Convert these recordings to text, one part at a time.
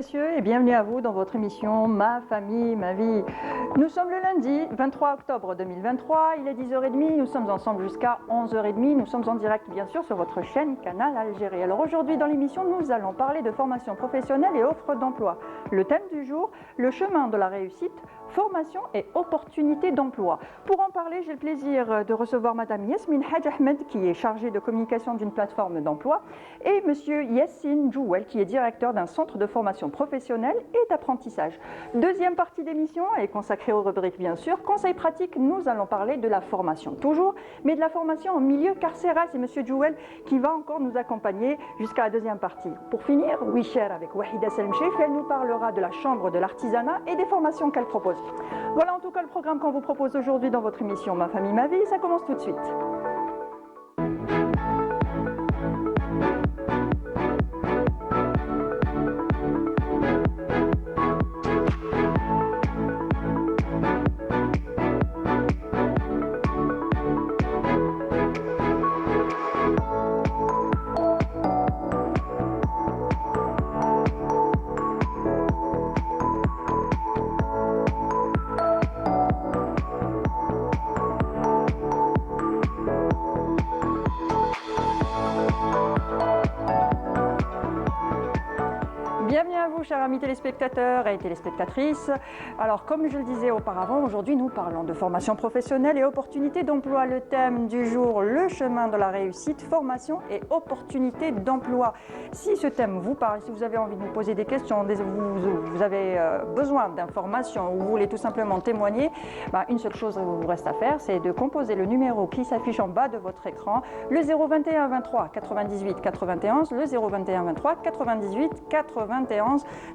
Messieurs, et bienvenue à vous dans votre émission Ma famille, ma vie. Nous sommes le lundi 23 octobre 2023, il est 10h30, nous sommes ensemble jusqu'à 11h30, nous sommes en direct bien sûr sur votre chaîne Canal Algérie. Alors aujourd'hui dans l'émission, nous allons parler de formation professionnelle et offre d'emploi. Le thème du jour, le chemin de la réussite, formation et opportunités d'emploi. Pour en parler, j'ai le plaisir de recevoir Madame Yasmine Hadj Ahmed qui est chargée de communication d'une plateforme d'emploi et Monsieur Yassine Jouel qui est directeur d'un centre de formation professionnelle et d'apprentissage. Deuxième partie d'émission est consacrée aux rubriques bien sûr. Conseils pratiques, nous allons parler de la formation toujours, mais de la formation en milieu carcéral. C'est Monsieur Jouel qui va encore nous accompagner jusqu'à la deuxième partie. Pour finir, Wisher avec Wahida Selmchef, elle nous parlera de la chambre de l'artisanat et des formations qu'elle propose. Voilà en tout cas le programme qu'on vous propose aujourd'hui dans votre émission Ma famille, ma vie. Ça commence tout de suite. Bienvenue à vous, chers amis téléspectateurs et téléspectatrices. Alors, comme je le disais auparavant, aujourd'hui, nous parlons de formation professionnelle et opportunités d'emploi. Le thème du jour, le chemin de la réussite, formation et opportunités d'emploi. Si ce thème vous parle, si vous avez envie de nous poser des questions, vous avez besoin d'informations ou vous voulez tout simplement témoigner, une seule chose vous reste à faire, c'est de composer le numéro qui s'affiche en bas de votre écran, le 021 23 98 91, le 021 23 98 91.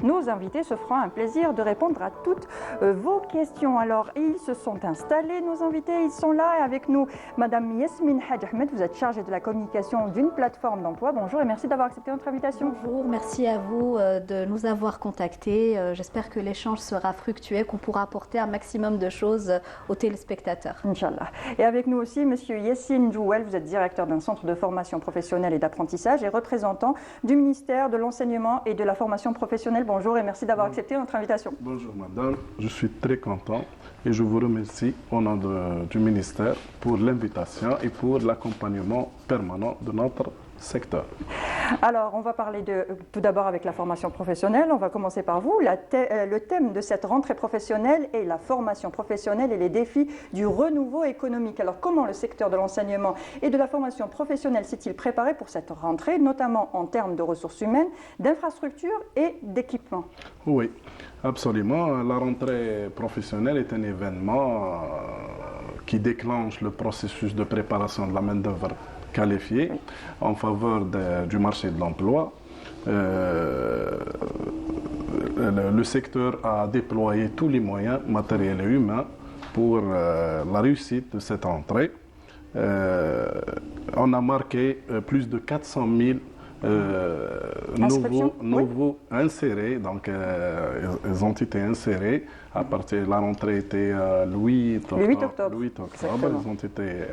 Nos invités se feront un plaisir de répondre à toutes vos questions. Alors, ils se sont installés, nos invités, ils sont là avec nous. Madame Yasmine Hadj Ahmed, vous êtes chargée de la communication d'une plateforme d'emploi. Bonjour et merci d'avoir accepté notre invitation. Bonjour, merci à vous de nous avoir contactés. J'espère que l'échange sera fructueux, qu'on pourra apporter un maximum de choses aux téléspectateurs. Inch'Allah. Et avec nous aussi, Monsieur Yassine Jouel, vous êtes directeur d'un centre de formation professionnelle et d'apprentissage et représentant du ministère de l'Enseignement et de la Formation professionnelle. Bonjour et merci d'avoir accepté notre invitation. Bonjour madame, je suis très content et je vous remercie au nom du ministère pour l'invitation et pour l'accompagnement permanent de notre secteur. Alors, on va parler tout d'abord avec la formation professionnelle. On va commencer par vous. Le thème de cette rentrée professionnelle est la formation professionnelle et les défis du renouveau économique. Alors, comment le secteur de l'enseignement et de la formation professionnelle s'est-il préparé pour cette rentrée, notamment en termes de ressources humaines, d'infrastructures et d'équipements? Oui, absolument. La rentrée professionnelle est un événement qui déclenche le processus de préparation de la main-d'œuvre qualifiés en faveur du marché de l'emploi. Le secteur a déployé tous les moyens matériels et humains pour la réussite de cette entrée. On a marqué plus de 400 000 nouveaux insérés, donc ils ont été insérés à partir de la rentrée était le 8 octobre. Ils ont été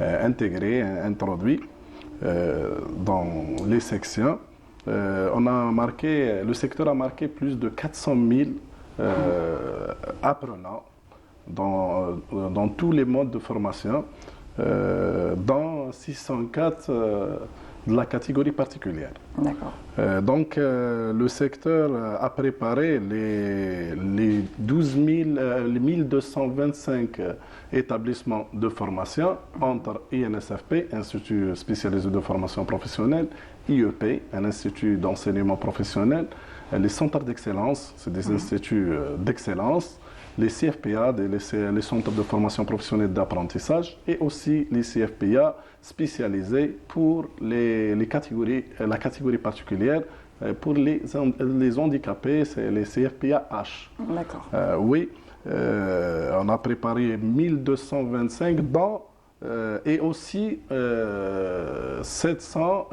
intégrés, introduits dans les sections. Le secteur a marqué plus de 400 000 apprenants dans tous les modes de formation, dans 604 de la catégorie particulière. D'accord. Donc, le secteur a préparé les 1225 établissements de formation entre INSFP, Institut spécialisé de formation professionnelle, IEP, un institut d'enseignement professionnel, les centres d'excellence, c'est des instituts d'excellence, les CFPA, les centres de formation professionnelle d'apprentissage, et aussi les CFPA spécialisés pour la catégorie particulière, pour les handicapés, c'est les CFPA H. D'accord. Oui, on a préparé 1225 et aussi 700,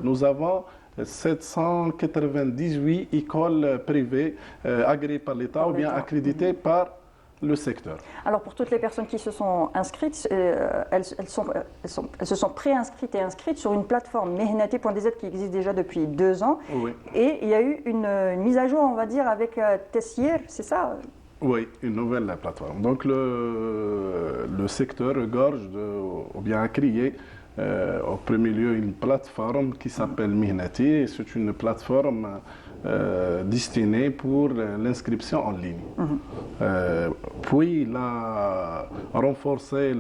nous avons 798 écoles privées agréées par l'État ou bien accréditées par le secteur. Alors pour toutes les personnes qui se sont inscrites, elles se sont préinscrites et inscrites sur une plateforme mehnati.dz qui existe déjà depuis 2 ans. Oui. Et il y a eu une mise à jour, on va dire, avec Tessier, c'est ça? Oui, une nouvelle plateforme. Donc le secteur regorge ou bien a créé au premier lieu une plateforme qui s'appelle Mihnati. C'est une plateforme destinée pour l'inscription en ligne. Puis il a renforcé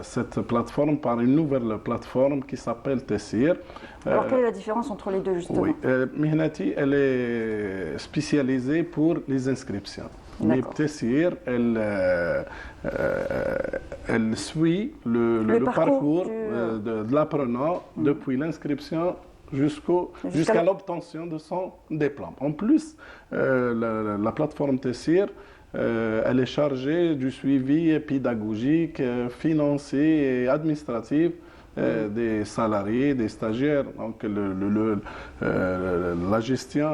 cette plateforme par une nouvelle plateforme qui s'appelle Tessir. Alors quelle est la différence entre les deux justement? Oui, Mihnati, elle est spécialisée pour les inscriptions. Mais Tessir, elle suit le parcours de l'apprenant depuis l'inscription jusqu'à l'obtention de son diplôme. En plus, la plateforme Tessir, elle est chargée du suivi pédagogique, financier et administratif des salariés, des stagiaires. Donc la gestion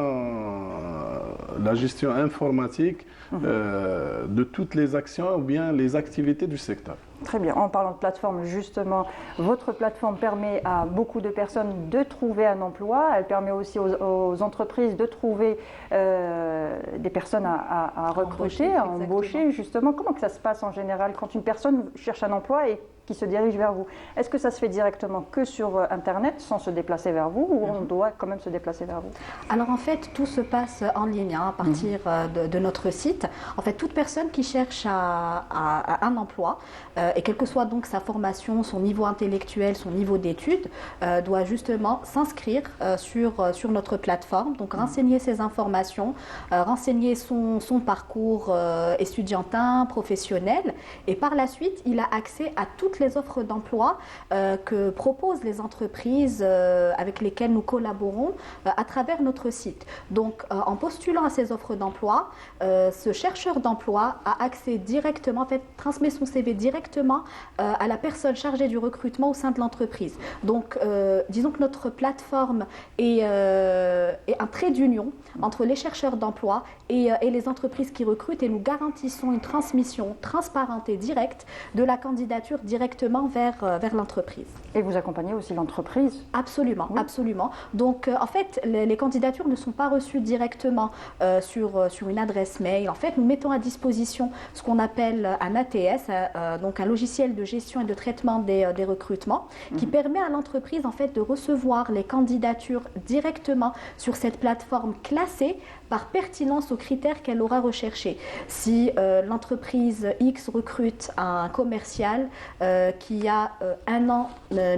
informatique de toutes les actions ou bien les activités du secteur. Très bien. En parlant de plateforme, justement, votre plateforme permet à beaucoup de personnes de trouver un emploi. Elle permet aussi aux entreprises de trouver des personnes à recruter, à embaucher. Justement, comment que ça se passe en général quand une personne cherche un emploi et qui se dirige vers vous? Est-ce que ça se fait directement que sur Internet sans se déplacer vers vous ou on doit quand même se déplacer vers vous? Alors en fait, tout se passe en ligne à partir de notre site. En fait, toute personne qui cherche à un emploi, et quelle que soit donc sa formation, son niveau intellectuel, son niveau d'études, doit justement s'inscrire sur notre plateforme, donc renseigner ses informations, renseigner son parcours estudiantin, professionnel, et par la suite, il a accès à toutes les offres d'emploi que proposent les entreprises avec lesquelles nous collaborons à travers notre site. Donc, en postulant à ces offres d'emploi, ce chercheur d'emploi a accès directement, en fait, transmet son CV directement à la personne chargée du recrutement au sein de l'entreprise. Donc, disons que notre plateforme est un trait d'union entre les chercheurs d'emploi et les entreprises qui recrutent, et nous garantissons une transmission transparente et directe de la candidature directement vers l'entreprise. Et vous accompagnez aussi l'entreprise? Absolument, oui. Absolument. Donc, en fait, les candidatures ne sont pas reçues directement sur une adresse mail. En fait, nous mettons à disposition ce qu'on appelle un ATS, donc un logiciel de gestion et de traitement des recrutements, qui permet à l'entreprise en fait de recevoir les candidatures directement sur cette plateforme classée par pertinence aux critères qu'elle aura recherchés. Si l'entreprise X recrute un commercial qui a 1 an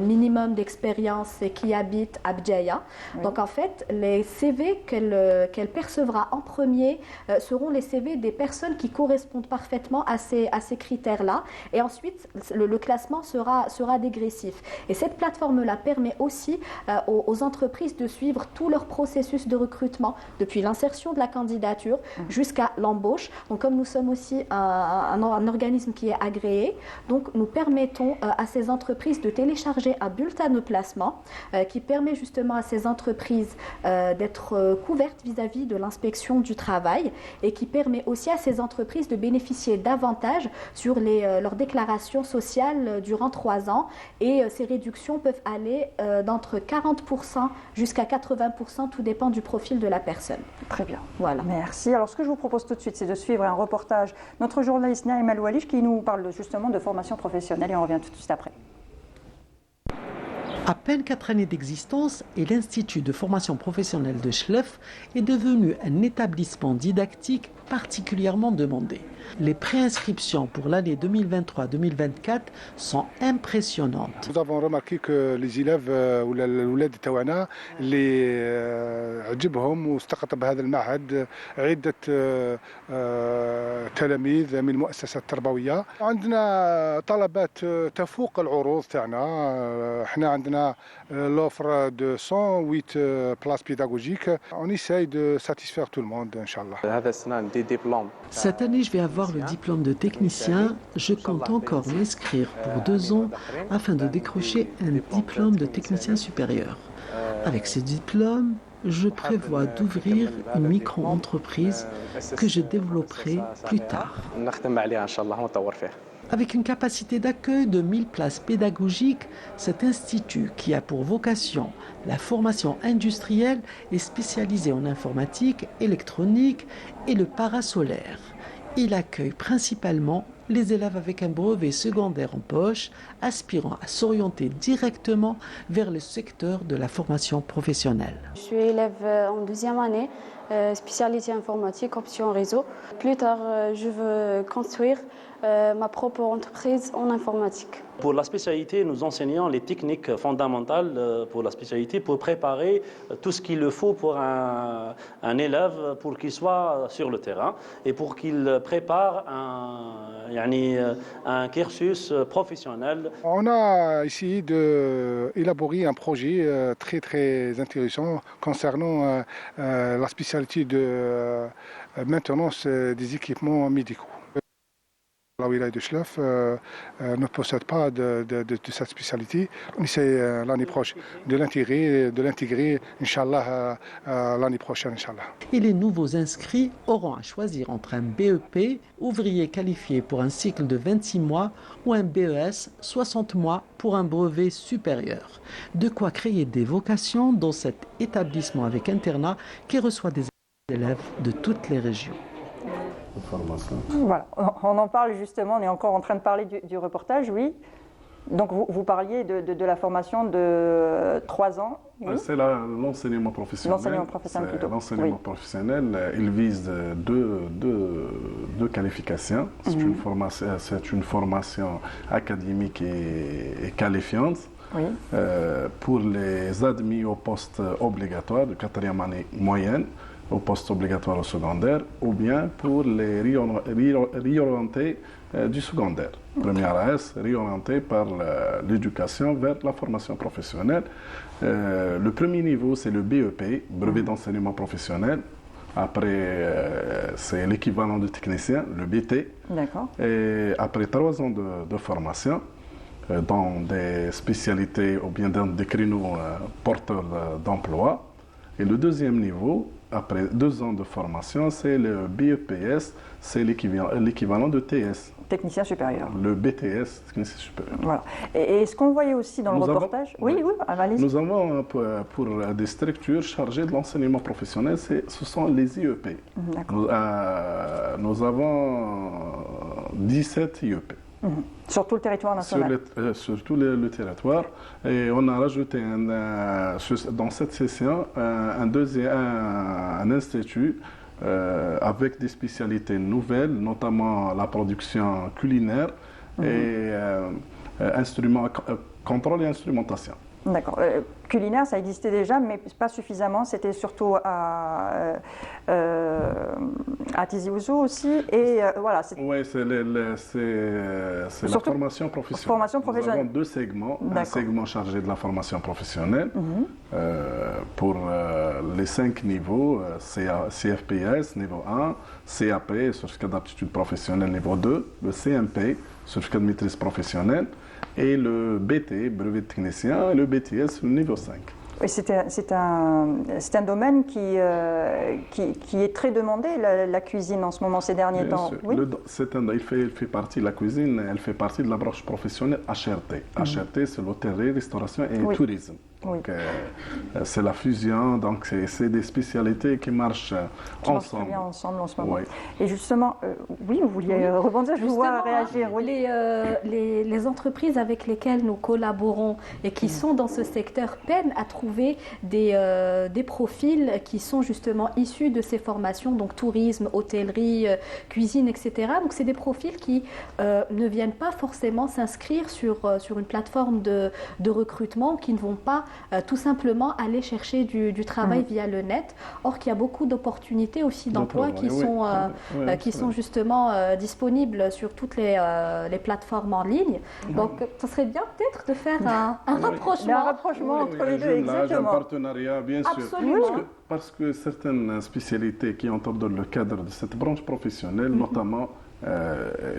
minimum d'expérience et qui habite à Bdjaïa, donc en fait, les CV qu'elle percevra en premier seront les CV des personnes qui correspondent parfaitement à ces critères-là, et ensuite le classement sera dégressif. Et cette plateforme-là permet aussi aux entreprises de suivre tout leur processus de recrutement, depuis l'insertion de la candidature jusqu'à l'embauche. Donc comme nous sommes aussi un organisme qui est agréé, donc nous permettons à ces entreprises de télécharger un bulletin de placement qui permet justement à ces entreprises d'être couvertes vis-à-vis de l'inspection du travail, et qui permet aussi à ces entreprises de bénéficier davantage sur leurs déclarations sociales durant 3 ans, et ces réductions peuvent aller d'entre 40% jusqu'à 80%, tout dépend du profil de la personne. Très bien. Voilà. Merci. Alors ce que je vous propose tout de suite, c'est de suivre un reportage. Notre journaliste Naïm Aloualish qui nous parle justement de formation professionnelle, et on revient tout de suite après. À peine 4 années d'existence, et l'Institut de formation professionnelle de Chlef est devenu un établissement didactique particulièrement demandé. Les préinscriptions pour l'année 2023-2024 sont impressionnantes. Nous avons remarqué que les élèves والولاد تاعنا اللي عجبهم واستقطب هذا المعهد عدة تلاميذ من المؤسسات التربوية. عندنا طلبات تفوق العروض تاعنا. احنا عندنا l'offre de 108 places pédagogiques. On essaye de satisfaire tout le monde, Inch'Allah. Cette année, je vais avoir le diplôme de technicien. Je compte encore m'inscrire pour 2 ans afin de décrocher un diplôme de technicien supérieur. Avec ce diplôme, je prévois d'ouvrir une micro-entreprise que je développerai plus tard. Avec une capacité d'accueil de 1000 places pédagogiques, cet institut, qui a pour vocation la formation industrielle, est spécialisé en informatique, électronique et le parasolaire. Il accueille principalement les élèves avec un brevet secondaire en poche, aspirant à s'orienter directement vers le secteur de la formation professionnelle. Je suis élève en deuxième année, spécialité informatique, option réseau. Plus tard, je veux construire ma propre entreprise en informatique. Pour la spécialité, nous enseignons les techniques fondamentales pour la spécialité pour préparer tout ce qu'il faut pour un élève pour qu'il soit sur le terrain et pour qu'il prépare un cursus professionnel. On a essayé d'élaborer un projet très très intéressant concernant la spécialité de maintenance des équipements médicaux. La wilaya de Chlef ne possède pas de cette spécialité. On essaie l'année prochaine de l'intégrer, Inch'Allah, l'année prochaine, Inch'Allah. Et les nouveaux inscrits auront à choisir entre un BEP, ouvrier qualifié pour un cycle de 26 mois, ou un BES, 60 mois pour un brevet supérieur. De quoi créer des vocations dans cet établissement avec internat qui reçoit des élèves de toutes les régions. Voilà, on en parle justement, on est encore en train de parler du reportage, oui. Donc vous parliez de la formation de 3 ans. Oui. C'est l'enseignement professionnel. L'enseignement professionnel plutôt. L'enseignement professionnel, il vise deux qualifications. C'est une formation académique et qualifiante. Oui. Pour les admis au poste obligatoire de 4e année moyenne, au poste obligatoire au secondaire, ou bien pour les réorientés du secondaire. Première AS, réorientés par l'éducation vers la formation professionnelle. Le premier niveau, c'est le BEP, brevet d'enseignement professionnel. Après, c'est l'équivalent de technicien, le BT. D'accord. Et après 3 ans de formation, dans des spécialités ou bien dans des créneaux porteurs d'emploi. Et le deuxième niveau, après 2 ans de formation, c'est le BEPS, c'est l'équivalent de TS. Technicien supérieur. Le BTS, technicien supérieur. Voilà. Et ce qu'on voyait aussi dans le reportage... Oui, allez-y. Nous avons, pour des structures chargées de l'enseignement professionnel, ce sont les IEP. Nous avons 17 IEP. Sur tout le territoire national. Sur tout le territoire. Et on a rajouté dans cette session un institut avec des spécialités nouvelles, notamment la production culinaire et contrôle et instrumentation. D'accord. Culinaire, ça existait déjà, mais pas suffisamment. C'était surtout à Tizi Ouzou aussi. Et voilà. Oui, c'est la formation professionnelle. Formation professionnelle. Nous avons 2 segments. Un segment chargé de la formation professionnelle pour les 5 niveaux, CFPS niveau 1, CAP, certificat d'aptitude professionnelle niveau 2, le CMP, certificat de maîtrise professionnelle, et le BT, brevet de technicien, et le BTS, niveau 5. Et c'est un domaine qui est très demandé, la cuisine en ce moment, ces derniers temps. Oui. Il fait partie de la cuisine, elle fait partie de la branche professionnelle HRT. HRT, c'est l'hôtellerie, restauration et tourisme. Donc, c'est la fusion, donc c'est des spécialités qui marchent ensemble. Très bien ensemble en ce moment. Oui. Et justement, oui, vous vouliez rebondir, je vous vois réagir. Oui. Les entreprises avec lesquelles nous collaborons et qui sont dans ce secteur peinent à trouver des profils qui sont justement issus de ces formations, donc tourisme, hôtellerie, cuisine, etc. Donc c'est des profils qui ne viennent pas forcément s'inscrire sur une plateforme de recrutement, qui ne vont pas tout simplement aller chercher du travail via le net. Or qu'il y a beaucoup d'opportunités aussi d'emploi qui sont justement disponibles sur toutes les plateformes en ligne. Donc ça serait bien peut-être de faire un rapprochement. Un rapprochement entre les deux, exactement. Un partenariat, bien sûr. Absolument. Parce que certaines spécialités qui entrent dans le cadre de cette branche professionnelle, notamment,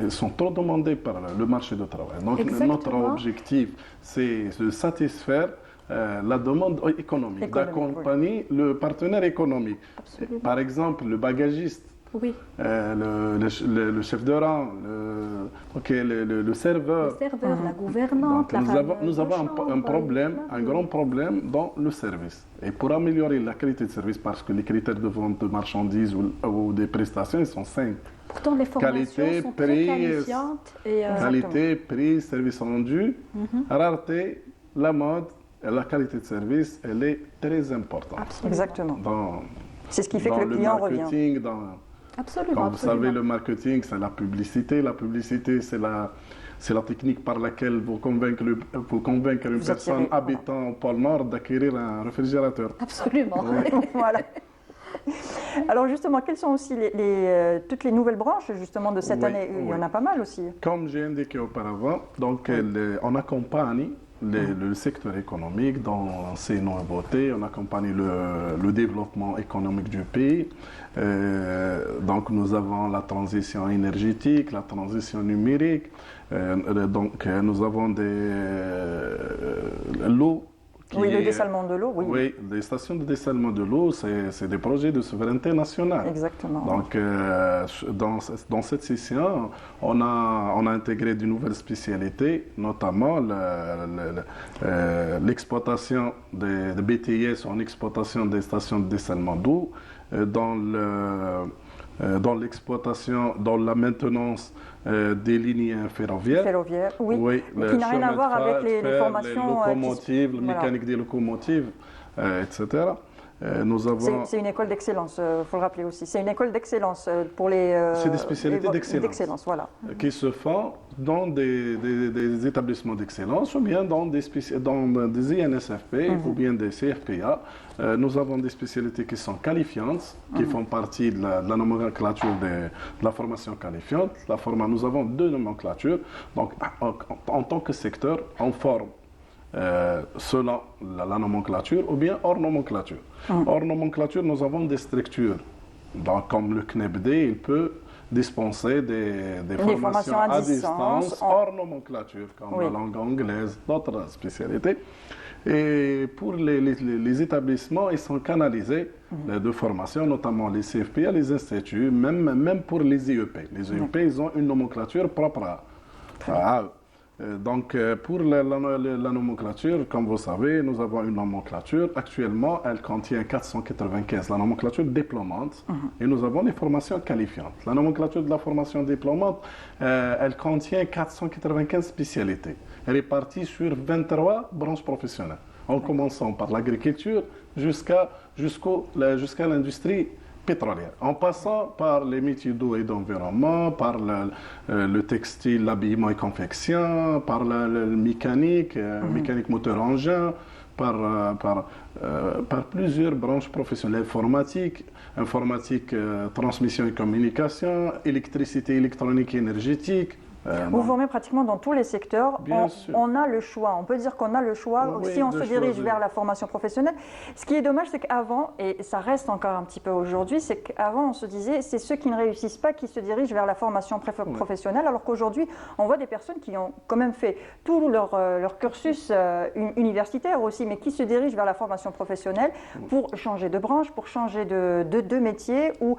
sont trop demandées par le marché du travail. Donc notre objectif, c'est de satisfaire la demande économique, d'accompagner le partenaire économique. Absolument. Par exemple, le bagagiste, Oui, le chef de rang, le serveur. le serveur, la gouvernante, Donc, la nous avons un problème, un grand problème dans le service. Et pour améliorer la qualité de service, parce que les critères de vente de marchandises ou des prestations, ils sont 5. Pourtant, les formations Qualité, sont prix, très qualifiantes. Et, Qualité, prix, service rendu, rareté, la mode et la qualité de service, elle est très importante. absolument. Exactement. Dans, C'est ce qui fait que le client revient. marketing, Absolument. comme vous savez, absolument. le marketing, c'est la publicité. La publicité, c'est la technique par laquelle vous convaincre une Vous personne attirez, habitant au pôle Nord d'acquérir un réfrigérateur. Absolument. Voilà. Alors justement, quelles sont aussi toutes les nouvelles branches justement de cette Oui, année? Il y en oui. a pas mal aussi. Comme j'ai indiqué auparavant, donc on accompagne le secteur économique dans ses nouveautés, on accompagne le développement économique du pays. Donc nous avons la transition énergétique, la transition numérique, donc nous avons l'eau. Oui, le dessalement de l'eau, oui. Oui, les stations de dessalement de l'eau, c'est des projets de souveraineté nationale. Exactement. Donc, dans cette session, on a intégré de nouvelles spécialités, notamment l'exploitation des BTS en exploitation des stations de dessalement d'eau, dans l'exploitation, dans la maintenance des lignes ferroviaires. Ferroviaire, oui. Le Qui n'a rien à chemin de voir avec fer, les les formations. locomotives, la voilà. mécanique des locomotives, etc. Nous avons. C'est une école d'excellence, il faut le rappeler aussi. C'est une école d'excellence pour les. C'est des spécialités d'excellence. Voilà. Qui se font dans des établissements d'excellence ou bien dans des INSFP ou bien des CFPA. Nous avons des spécialités qui sont qualifiantes, qui font partie de la nomenclature de la formation qualifiante. Nous avons deux nomenclatures. Donc, en tant que secteur, on forme selon la nomenclature ou bien hors nomenclature. Hors nomenclature, nous avons des structures. Donc, comme le CNEPD, il peut dispenser des formations à distance hors nomenclature, comme la langue anglaise, d'autres spécialités. Et pour les établissements, ils sont canalisés de formation, notamment les CFPA, les instituts, même pour les IEP. Les IEP, ils ont une nomenclature propre à eux. Donc, pour la nomenclature, comme vous savez, nous avons une nomenclature. Actuellement, elle contient 495, la nomenclature diplômante, et nous avons les formations qualifiantes. La nomenclature de la formation diplômante, elle contient 495 spécialités. Elle est partie sur 23 branches professionnelles, en commençant par l'agriculture jusqu'à l'industrie pétrolière, en passant par les métiers d'eau et d'environnement, par le textile, l'habillement et confection, par la mécanique, mécanique moteur-engin, par plusieurs branches professionnelles, informatique, transmission et communication, électricité, électronique et énergétique. Vous formez pratiquement dans tous les secteurs. Bien sûr. On a le choix. On peut dire qu'on a le choix Oui, si on de se dirige choisir. vers la formation professionnelle. Ce qui est dommage, c'est qu'avant, et ça reste encore un petit peu aujourd'hui, c'est qu'avant on se disait c'est ceux qui ne réussissent pas qui se dirigent vers la formation professionnelle, alors qu'aujourd'hui on voit des personnes qui ont quand même fait tout leur cursus universitaire aussi, mais qui se dirigent vers la formation professionnelle pour changer de branche, pour changer de métier, ou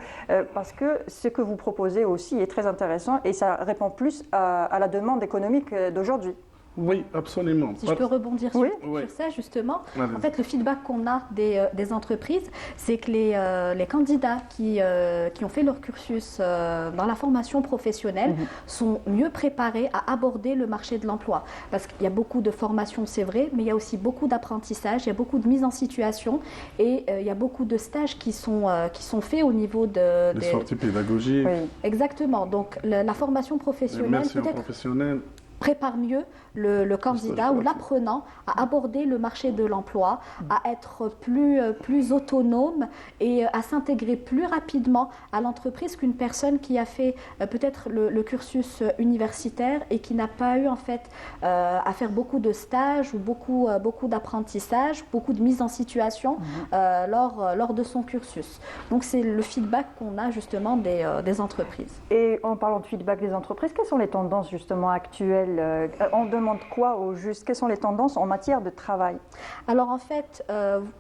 parce que ce que vous proposez aussi est très intéressant et ça répond plus à la demande économique d'aujourd'hui. Oui, absolument. Si je peux rebondir sur, Oui. sur ça, justement. Allez-y. En fait, le feedback qu'on a des entreprises, c'est que les candidats qui ont fait leur cursus dans la formation professionnelle sont mieux préparés à aborder le marché de l'emploi. Parce qu'il y a beaucoup de formations, c'est vrai, mais il y a aussi beaucoup d'apprentissage, il y a beaucoup de mise en situation et il y a beaucoup de stages qui sont faits au niveau Les sorties pédagogiques, Oui. Exactement. Donc, la formation professionnelle l'immersion peut-être professionnelle. prépare mieux le candidat ou l'apprenant à aborder le marché de l'emploi, à être plus autonome et à s'intégrer plus rapidement à l'entreprise qu'une personne qui a fait peut-être le cursus universitaire et qui n'a pas eu en fait à faire beaucoup de stages ou beaucoup d'apprentissage, beaucoup de mise en situation lors de son cursus. Donc c'est le feedback qu'on a justement des entreprises. Et en parlant de feedback des entreprises, quelles sont les tendances justement actuelles actuelle? On demande quoi au juste? Quelles sont les tendances en matière de travail? Alors en fait,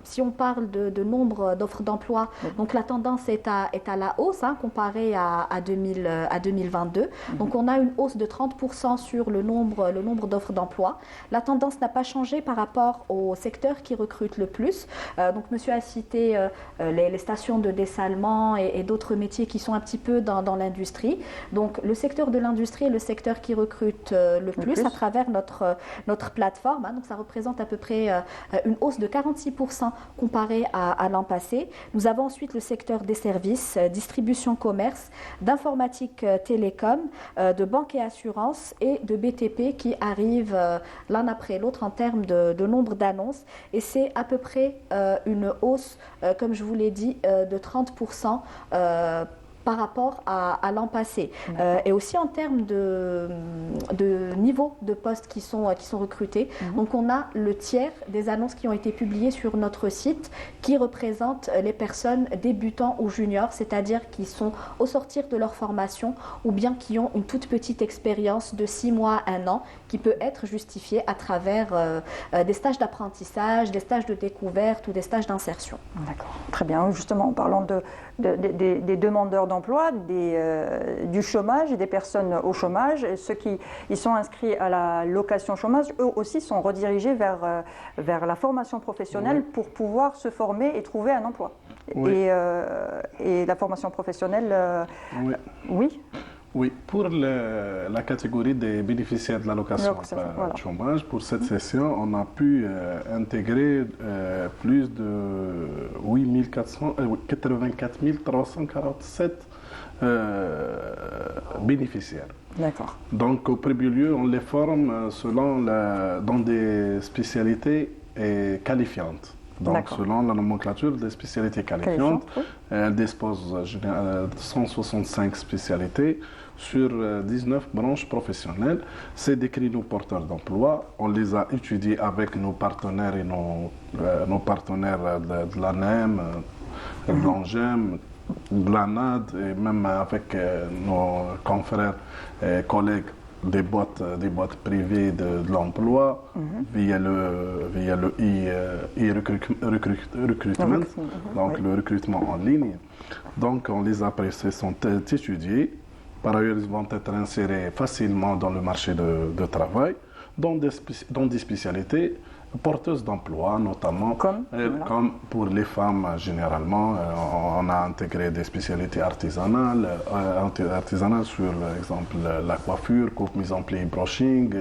si on parle de nombre d'offres d'emploi, donc la tendance est à la hausse comparée à 2022. Donc on a une hausse de 30% sur le nombre d'offres d'emploi. La tendance n'a pas changé par rapport au secteur qui recrute le plus. Donc monsieur a cité les stations de dessalement et d'autres métiers qui sont un petit peu dans l'industrie. Donc le secteur de l'industrie est le secteur qui recrute le plus à travers notre plateforme. Donc ça représente à peu près une hausse de 46% comparée à l'an passé. Nous avons ensuite le secteur des services, distribution, commerce, d'informatique, télécom, de banque et assurance et de BTP qui arrivent l'un après l'autre en termes de nombre d'annonces. Et c'est à peu près une hausse, comme je vous l'ai dit, de 30% par rapport à l'an passé. Et aussi en termes de niveau de postes qui sont recrutés. Donc on a le tiers des annonces qui ont été publiées sur notre site qui représentent les personnes débutants ou juniors, c'est-à-dire qui sont au sortir de leur formation ou bien qui ont une toute petite expérience de 6 mois à 1 an qui peut être justifiée à travers des stages d'apprentissage, des stages de découverte ou des stages d'insertion. D'accord, très bien. Justement, en parlant des demandeurs d'emploi, du chômage et des personnes au chômage, ceux qui ils sont inscrits à la location chômage, eux aussi sont redirigés vers la formation professionnelle pour pouvoir se former et trouver un emploi. Et la formation professionnelle, oui. Oui, pour la catégorie des bénéficiaires de l'allocation voilà. chômage, pour cette session, on a pu intégrer plus de 84 347 bénéficiaires. D'accord. Donc, au premier lieu, on les forme dans des spécialités qualifiantes. Donc, selon la nomenclature des spécialités qualifiantes, elle dispose de 165 spécialités sur 19 branches professionnelles. C'est décrit nos porteurs d'emploi. On les a étudiés avec nos partenaires et nos partenaires de l'ANEM, de l'ANGEM, de l'ANAD et même avec nos confrères et collègues des boîtes privées de l'emploi via le e-recruitment, donc le recrutement en ligne. Donc on les apprécie, sont étudiés. Par ailleurs, ils vont être insérés facilement dans le marché de travail, dans des spécialités porteuses d'emploi, notamment comme pour les femmes généralement. On a intégré des spécialités artisanales sur exemple la coiffure, coupe, mise en pli, brushing,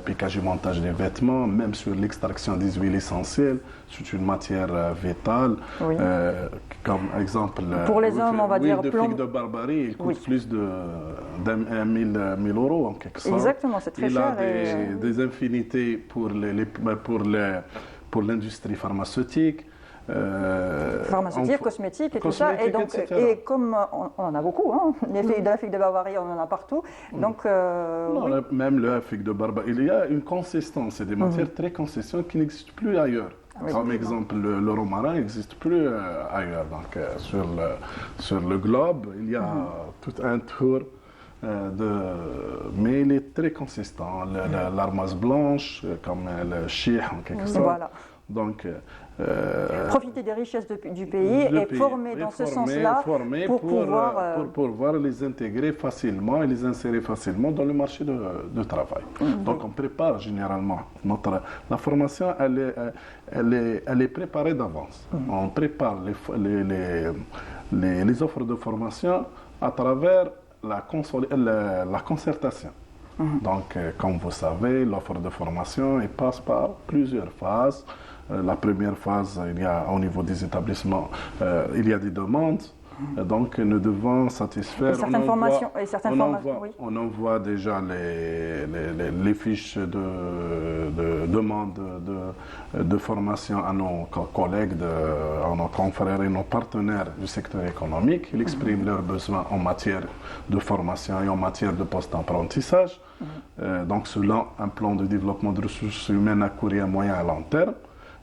piquage et montage des vêtements, même sur l'extraction des huiles essentielles. C'est une matière vitale. Comme exemple, pour les hommes, on va dire de figue de Barbarie, il coûte plus de 1000 euros en quelque sorte. Exactement, c'est très cher. Il a des infinités pour l'industrie pharmaceutique. Cosmétique et tout ça. Et comme on en a beaucoup, les figues de la figue de Barbarie, on en a partout. Donc, même la figue de Barbarie, il y a une consistance, c'est des matières très consistantes qui n'existent plus ailleurs. Comme exemple, le romarin n'existe plus ailleurs. Donc, sur le globe, il y a tout un tour mais il est très consistant. L'armoise blanche, comme le chih en quelque sorte. Voilà. Donc, profiter des richesses du pays et former dans ce sens-là pour pouvoir les intégrer facilement et les insérer facilement dans le marché de travail. Donc on prépare généralement la formation, elle est préparée d'avance. On prépare les offres de formation à travers la concertation. Donc, comme vous savez, l'offre de formation elle passe par plusieurs phases. La première phase, au niveau des établissements, il y a des demandes. Donc, nous devons satisfaire. On envoie déjà les fiches de demande de formation à nos collègues, à nos confrères et nos partenaires du secteur économique. Ils expriment leurs besoins en matière de formation et en matière de post-apprentissage. Donc, selon un plan de développement de ressources humaines à court et à moyen et à long terme.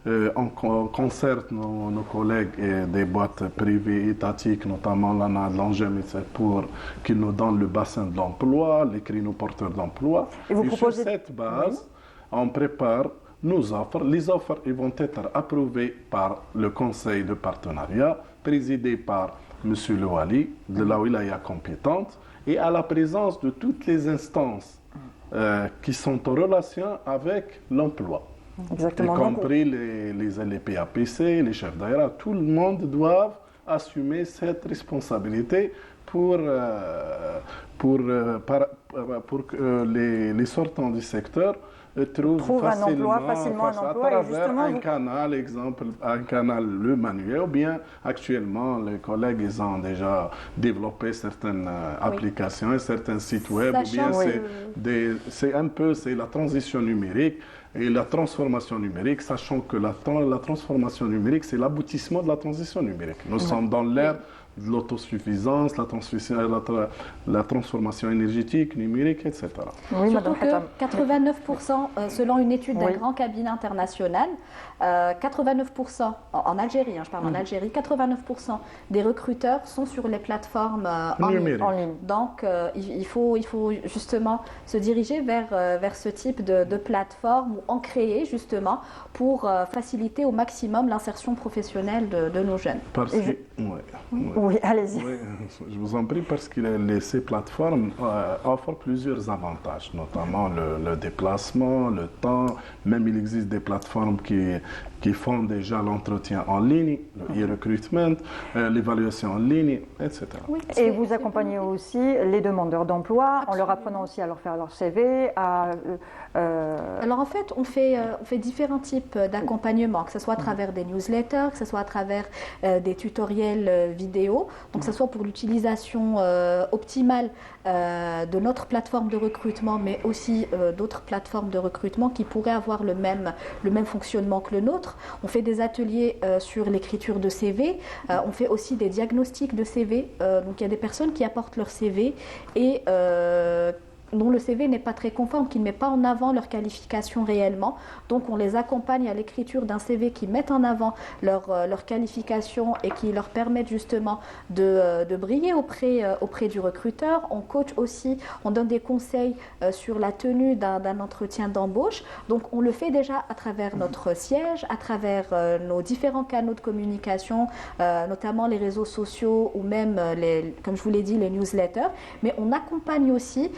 On concerte nos collègues et des boîtes privées étatiques, notamment l'ANA, l'ANGEM, pour qu'ils nous donnent le bassin de l'emploi, les créneaux porteurs d'emploi. Et vous proposez... sur cette base, on prépare nos offres. Les offres ils vont être approuvées par le conseil de partenariat, présidé par M. Louali, de la wilaya compétente, et à la présence de toutes les instances qui sont en relation avec l'emploi. Exactement. Y compris les PAPC, les chefs d'aéra, tout le monde doit assumer cette responsabilité pour que les sortants du secteur trouvent un emploi, facilement un emploi, à travers un canal, exemple, un canal le manuel, ou bien actuellement les collègues ils ont déjà développé certaines applications et certains sites web, ou bien c'est la transition numérique et la transformation numérique, sachant que la transformation numérique c'est l'aboutissement de la transition numérique. Nous sommes dans l'ère de l'autosuffisance, la transformation énergétique, numérique, etc. Oui, surtout que 89%, selon une étude d'un grand cabinet international, 89% en Algérie, je parle en Algérie, 89% des recruteurs sont sur les plateformes en ligne. Donc, il faut justement se diriger vers ce type de plateforme ou en créer justement pour faciliter au maximum l'insertion professionnelle de nos jeunes. Oui, allez-y. Oui, je vous en prie, parce que ces plateformes offrent plusieurs avantages, notamment le déplacement, le temps. Même il existe des plateformes qui font déjà l'entretien en ligne, le e-recruitment, l'évaluation en ligne, etc. Oui, et vous accompagnez aussi les demandeurs d'emploi en leur apprenant aussi à leur faire leur CV, Alors en fait, on fait différents types d'accompagnement, que ce soit à travers des newsletters, que ce soit à travers des tutoriels vidéo, donc que ce soit pour l'utilisation optimale de notre plateforme de recrutement, mais aussi d'autres plateformes de recrutement qui pourraient avoir le même fonctionnement que le nôtre. On fait des ateliers sur l'écriture de CV, on fait aussi des diagnostics de CV, donc il y a des personnes qui apportent leur CV et dont le CV n'est pas très conforme, qui ne met pas en avant leur qualification réellement. Donc on les accompagne à l'écriture d'un CV qui met en avant leur qualification et qui leur permettent justement de briller auprès du recruteur. On coach aussi, on donne des conseils sur la tenue d'un entretien d'embauche. Donc on le fait déjà à travers notre siège, à travers nos différents canaux de communication, notamment les réseaux sociaux ou même, comme je vous l'ai dit, les newsletters. Mais on accompagne aussi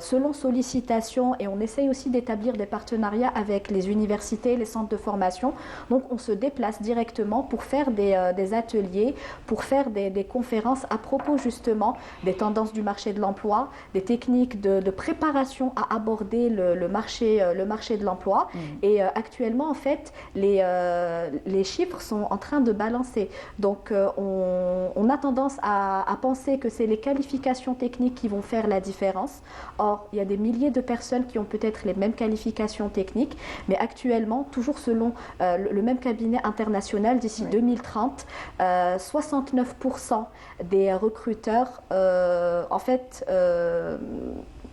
selon sollicitation et on essaye aussi d'établir des partenariats avec les universités, les centres de formation. Donc on se déplace directement pour faire des ateliers, pour faire des conférences à propos justement des tendances du marché de l'emploi, des techniques de préparation à aborder le marché de l'emploi. Et actuellement en fait les chiffres sont en train de balancer. Donc on a tendance à penser que c'est les qualifications techniques qui vont faire la différence. Or, il y a des milliers de personnes qui ont peut-être les mêmes qualifications techniques, mais actuellement, toujours selon le même cabinet international, d'ici 2030, 69% des recruteurs,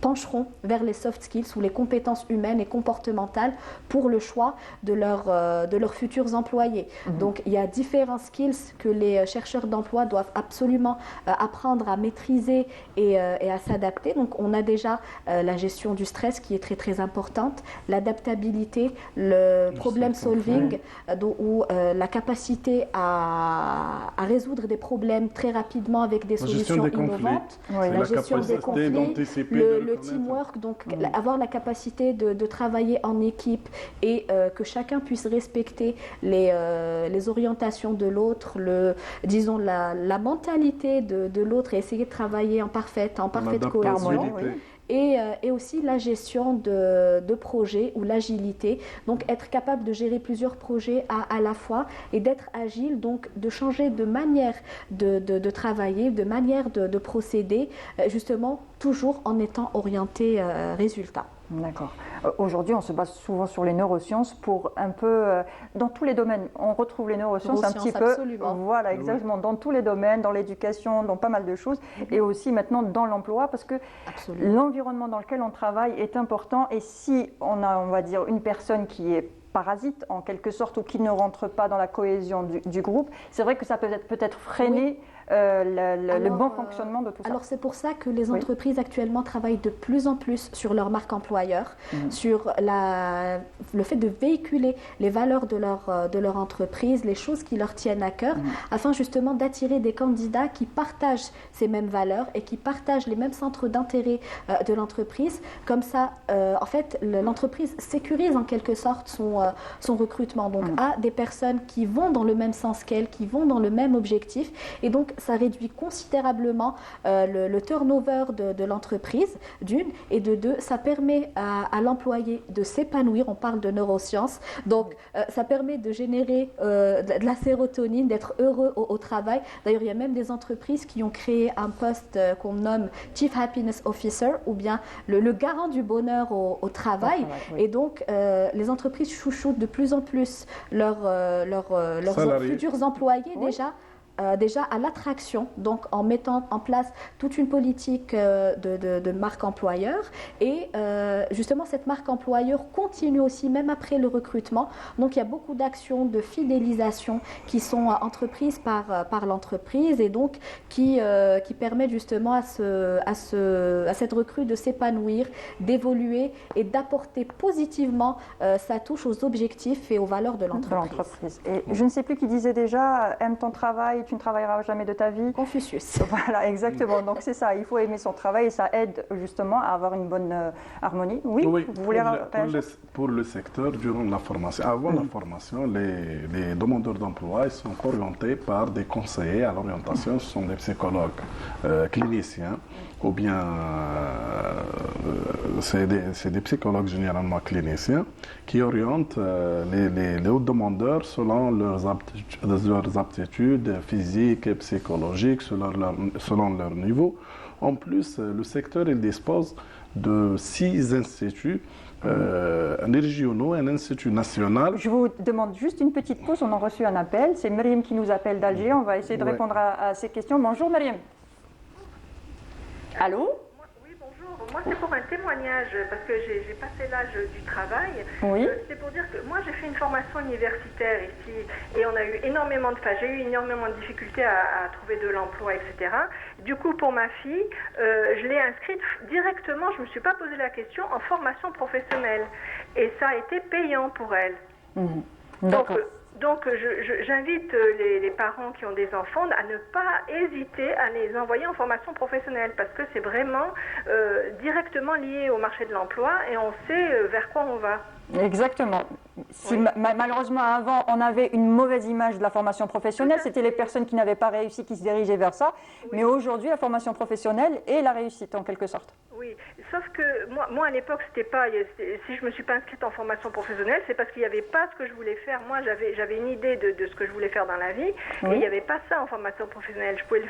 pencheront vers les soft skills ou les compétences humaines et comportementales pour le choix de leurs futurs employés. Donc il y a différents skills que les chercheurs d'emploi doivent absolument apprendre à maîtriser et à s'adapter. Donc on a déjà la gestion du stress qui est très très importante, l'adaptabilité, le problem solving, ou la capacité à résoudre des problèmes très rapidement avec des solutions innovantes, la gestion des conflits, le teamwork, donc avoir la capacité de travailler en équipe et que chacun puisse respecter les orientations de l'autre, disons la mentalité de l'autre et essayer de travailler en parfaite cohésion. Et aussi la gestion de projets ou l'agilité, donc être capable de gérer plusieurs projets à la fois et d'être agile, donc de changer de manière de travailler, de manière de procéder, justement toujours en étant orienté résultat. D'accord. Aujourd'hui, on se base souvent sur les neurosciences pour un peu, dans tous les domaines, on retrouve les neurosciences un petit peu. Absolument. Voilà, exactement, dans tous les domaines, dans l'éducation, dans pas mal de choses, et aussi maintenant dans l'emploi, parce que l'environnement dans lequel on travaille est important. Et si on a, on va dire, une personne qui est parasitent en quelque sorte ou qui ne rentrent pas dans la cohésion du groupe, c'est vrai que ça peut peut-être freiner le bon fonctionnement de tout ça. Alors c'est pour ça que les entreprises actuellement travaillent de plus en plus sur leur marque employeur, sur le fait de véhiculer les valeurs de leur entreprise, les choses qui leur tiennent à cœur, afin justement d'attirer des candidats qui partagent ces mêmes valeurs et qui partagent les mêmes centres d'intérêt de l'entreprise. Comme ça, en fait, l'entreprise sécurise en quelque sorte son recrutement, donc à des personnes qui vont dans le même sens qu'elle, qui vont dans le même objectif, et donc ça réduit considérablement le turnover de l'entreprise, d'une, et de deux, ça permet à l'employé de s'épanouir. On parle de neurosciences, donc ça permet de générer de la sérotonine, d'être heureux au travail. D'ailleurs, il y a même des entreprises qui ont créé un poste qu'on nomme Chief Happiness Officer, ou bien le garant du bonheur au travail. Et donc, les entreprises chouchoutent de plus en plus leurs futurs employés déjà à l'attraction, donc en mettant en place toute une politique de marque employeur, et justement cette marque employeur continue aussi même après le recrutement. Donc il y a beaucoup d'actions de fidélisation qui sont entreprises par l'entreprise, et donc qui permettent justement à cette recrue de s'épanouir, d'évoluer et d'apporter positivement sa touche aux objectifs et aux valeurs de l'entreprise. Et je ne sais plus qui disait déjà, aime ton travail, tu ne travailleras jamais de ta vie. Confucius. Voilà, exactement. Donc c'est ça, il faut aimer son travail et ça aide justement à avoir une bonne harmonie. Oui, vous voulez pour le secteur, durant la formation, avant la formation, les demandeurs d'emploi sont orientés par des conseillers à l'orientation. Ce sont des psychologues cliniciens, ou bien c'est des psychologues généralement cliniciens qui orientent les demandeurs selon leurs aptitudes physiques et psychologiques, selon leur niveau. En plus, le secteur il dispose de 6 instituts régionaux, un institut national. Je vous demande juste une petite pause, on a reçu un appel. C'est Mariam qui nous appelle d'Alger. On va essayer de répondre à ces questions. Bonjour Mariam. Allô? Oui, bonjour. Moi, c'est pour un témoignage, parce que j'ai passé l'âge du travail. Oui. C'est pour dire que moi, j'ai fait une formation universitaire ici, et on a eu énormément j'ai eu énormément de difficultés à trouver de l'emploi, etc. Du coup, pour ma fille, je l'ai inscrite directement, je ne me suis pas posé la question, en formation professionnelle. Et ça a été payant pour elle. Donc, j'invite les parents qui ont des enfants à ne pas hésiter à les envoyer en formation professionnelle, parce que c'est vraiment directement lié au marché de l'emploi et on sait vers quoi on va. Exactement. Malheureusement, avant, on avait une mauvaise image de la formation professionnelle. C'était les personnes qui n'avaient pas réussi qui se dirigeaient vers ça. Oui. Mais aujourd'hui, la formation professionnelle est la réussite, en quelque sorte. Oui, sauf que moi à l'époque, c'était pas. Si je ne me suis pas inscrite en formation professionnelle, c'est parce qu'il n'y avait pas ce que je voulais faire. Moi, j'avais une idée de ce que je voulais faire dans la vie, et il n'y avait pas ça en formation professionnelle. Je pouvais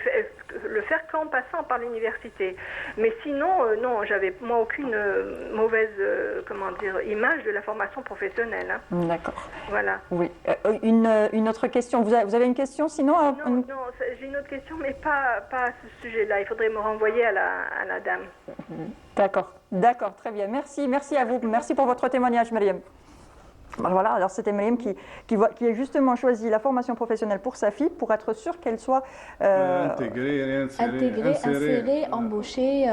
le faire qu'en passant par l'université. Mais sinon, non, j'avais moi aucune mauvaise image de la formation professionnelle. Hein. D'accord. Voilà. Oui. Une autre question. Vous avez une question sinon? Non, j'ai une autre question, mais pas à ce sujet-là. Il faudrait me renvoyer à la dame. D'accord, très bien. Merci à vous. Merci pour votre témoignage, Mariam. Voilà, alors c'était Mariam qui a justement choisi la formation professionnelle pour sa fille pour être sûre qu'elle soit intégrée, insérée, embauchée.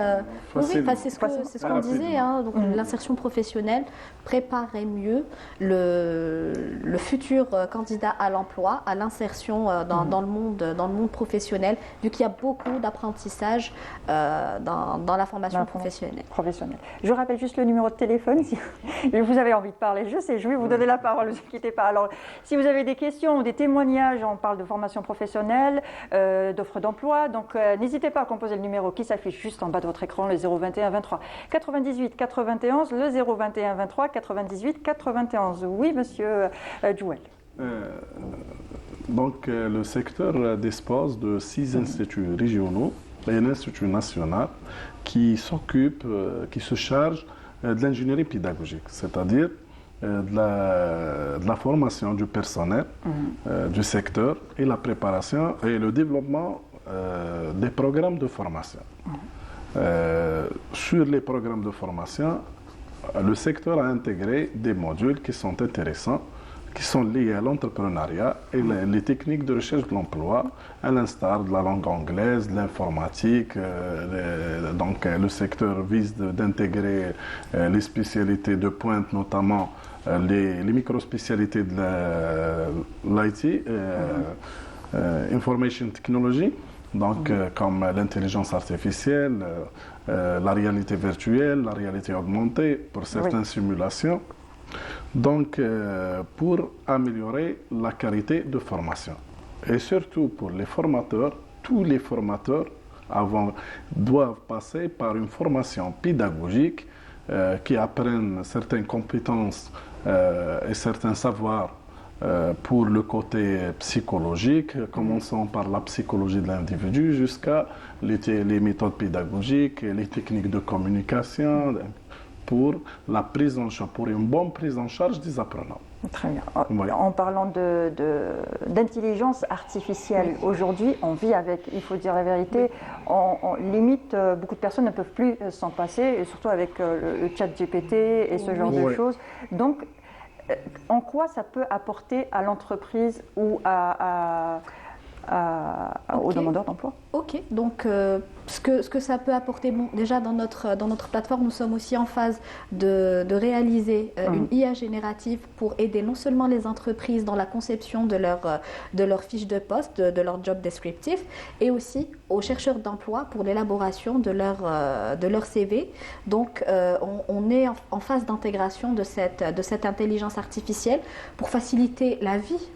Oui, c'est ce qu'on disait. Hein, donc l'insertion professionnelle préparerait mieux le futur candidat à l'emploi, à l'insertion dans le monde professionnel, vu qu'il y a beaucoup d'apprentissage dans la formation professionnelle. Je rappelle juste le numéro de téléphone. Si vous avez envie de parler, je vais vous donner la parole, ne vous inquiétez pas. Alors, si vous avez des questions ou des témoignages, on parle de formation professionnelle, d'offres d'emploi, donc n'hésitez pas à composer le numéro qui s'affiche juste en bas de votre écran, le 021 23 98 91, le 021 23 98 91. Oui, monsieur Djouel. Donc, le secteur dispose de 6 instituts régionaux et un institut national qui se charge de l'ingénierie pédagogique, c'est-à-dire de la formation du personnel du secteur et la préparation et le développement des programmes de formation. Sur les programmes de formation, le secteur a intégré des modules qui sont intéressants, qui sont liés à l'entrepreneuriat et les techniques de recherche de l'emploi, à l'instar de la langue anglaise, de l'informatique. Donc le secteur vise d'intégrer les spécialités de pointe, notamment les micro-spécialités de l'IT, Information Technology, donc comme l'intelligence artificielle, la réalité virtuelle, la réalité augmentée pour certaines simulations. Donc, pour améliorer la qualité de formation. Et surtout pour les formateurs, tous les formateurs doivent passer par une formation pédagogique qui apprennent certaines compétences et certains savoirs pour le côté psychologique, commençant par la psychologie de l'individu jusqu'à les méthodes pédagogiques, les techniques de communication, pour la prise en charge, pour une bonne prise en charge des apprenants. Très bien. Oui. En parlant d'intelligence artificielle, aujourd'hui, on vit avec, il faut dire la vérité, on limite, beaucoup de personnes ne peuvent plus s'en passer, et surtout avec le chat GPT et ce genre de choses. Donc, en quoi ça peut apporter à l'entreprise ou aux demandeurs d'emploi? Ok, donc ce que ça peut apporter, bon, déjà dans notre plateforme, nous sommes aussi en phase de réaliser une IA générative pour aider non seulement les entreprises dans la conception de leur fiche de poste, de leur job descriptif, et aussi aux chercheurs d'emploi pour l'élaboration de leur CV. Donc on est en phase d'intégration de cette intelligence artificielle pour faciliter la vie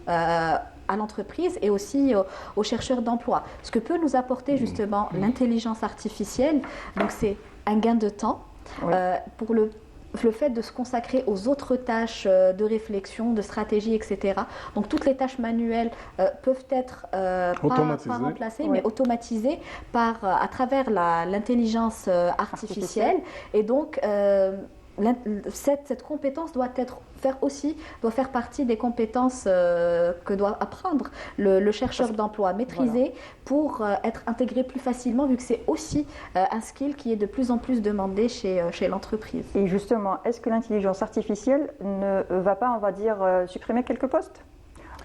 à l'entreprise et aussi aux chercheurs d'emploi. Ce que peut nous apporter justement l'intelligence artificielle, donc c'est un gain de temps pour le fait de se consacrer aux autres tâches de réflexion, de stratégie, etc. Donc toutes les tâches manuelles peuvent être pas remplacées, mais automatisées à travers l'intelligence artificielle. Et donc cette compétence doit faire partie des compétences que doit apprendre le chercheur d'emploi, maîtriser pour être intégré plus facilement, vu que c'est aussi un skill qui est de plus en plus demandé chez l'entreprise. Et justement, est-ce que l'intelligence artificielle ne va pas, on va dire, supprimer quelques postes?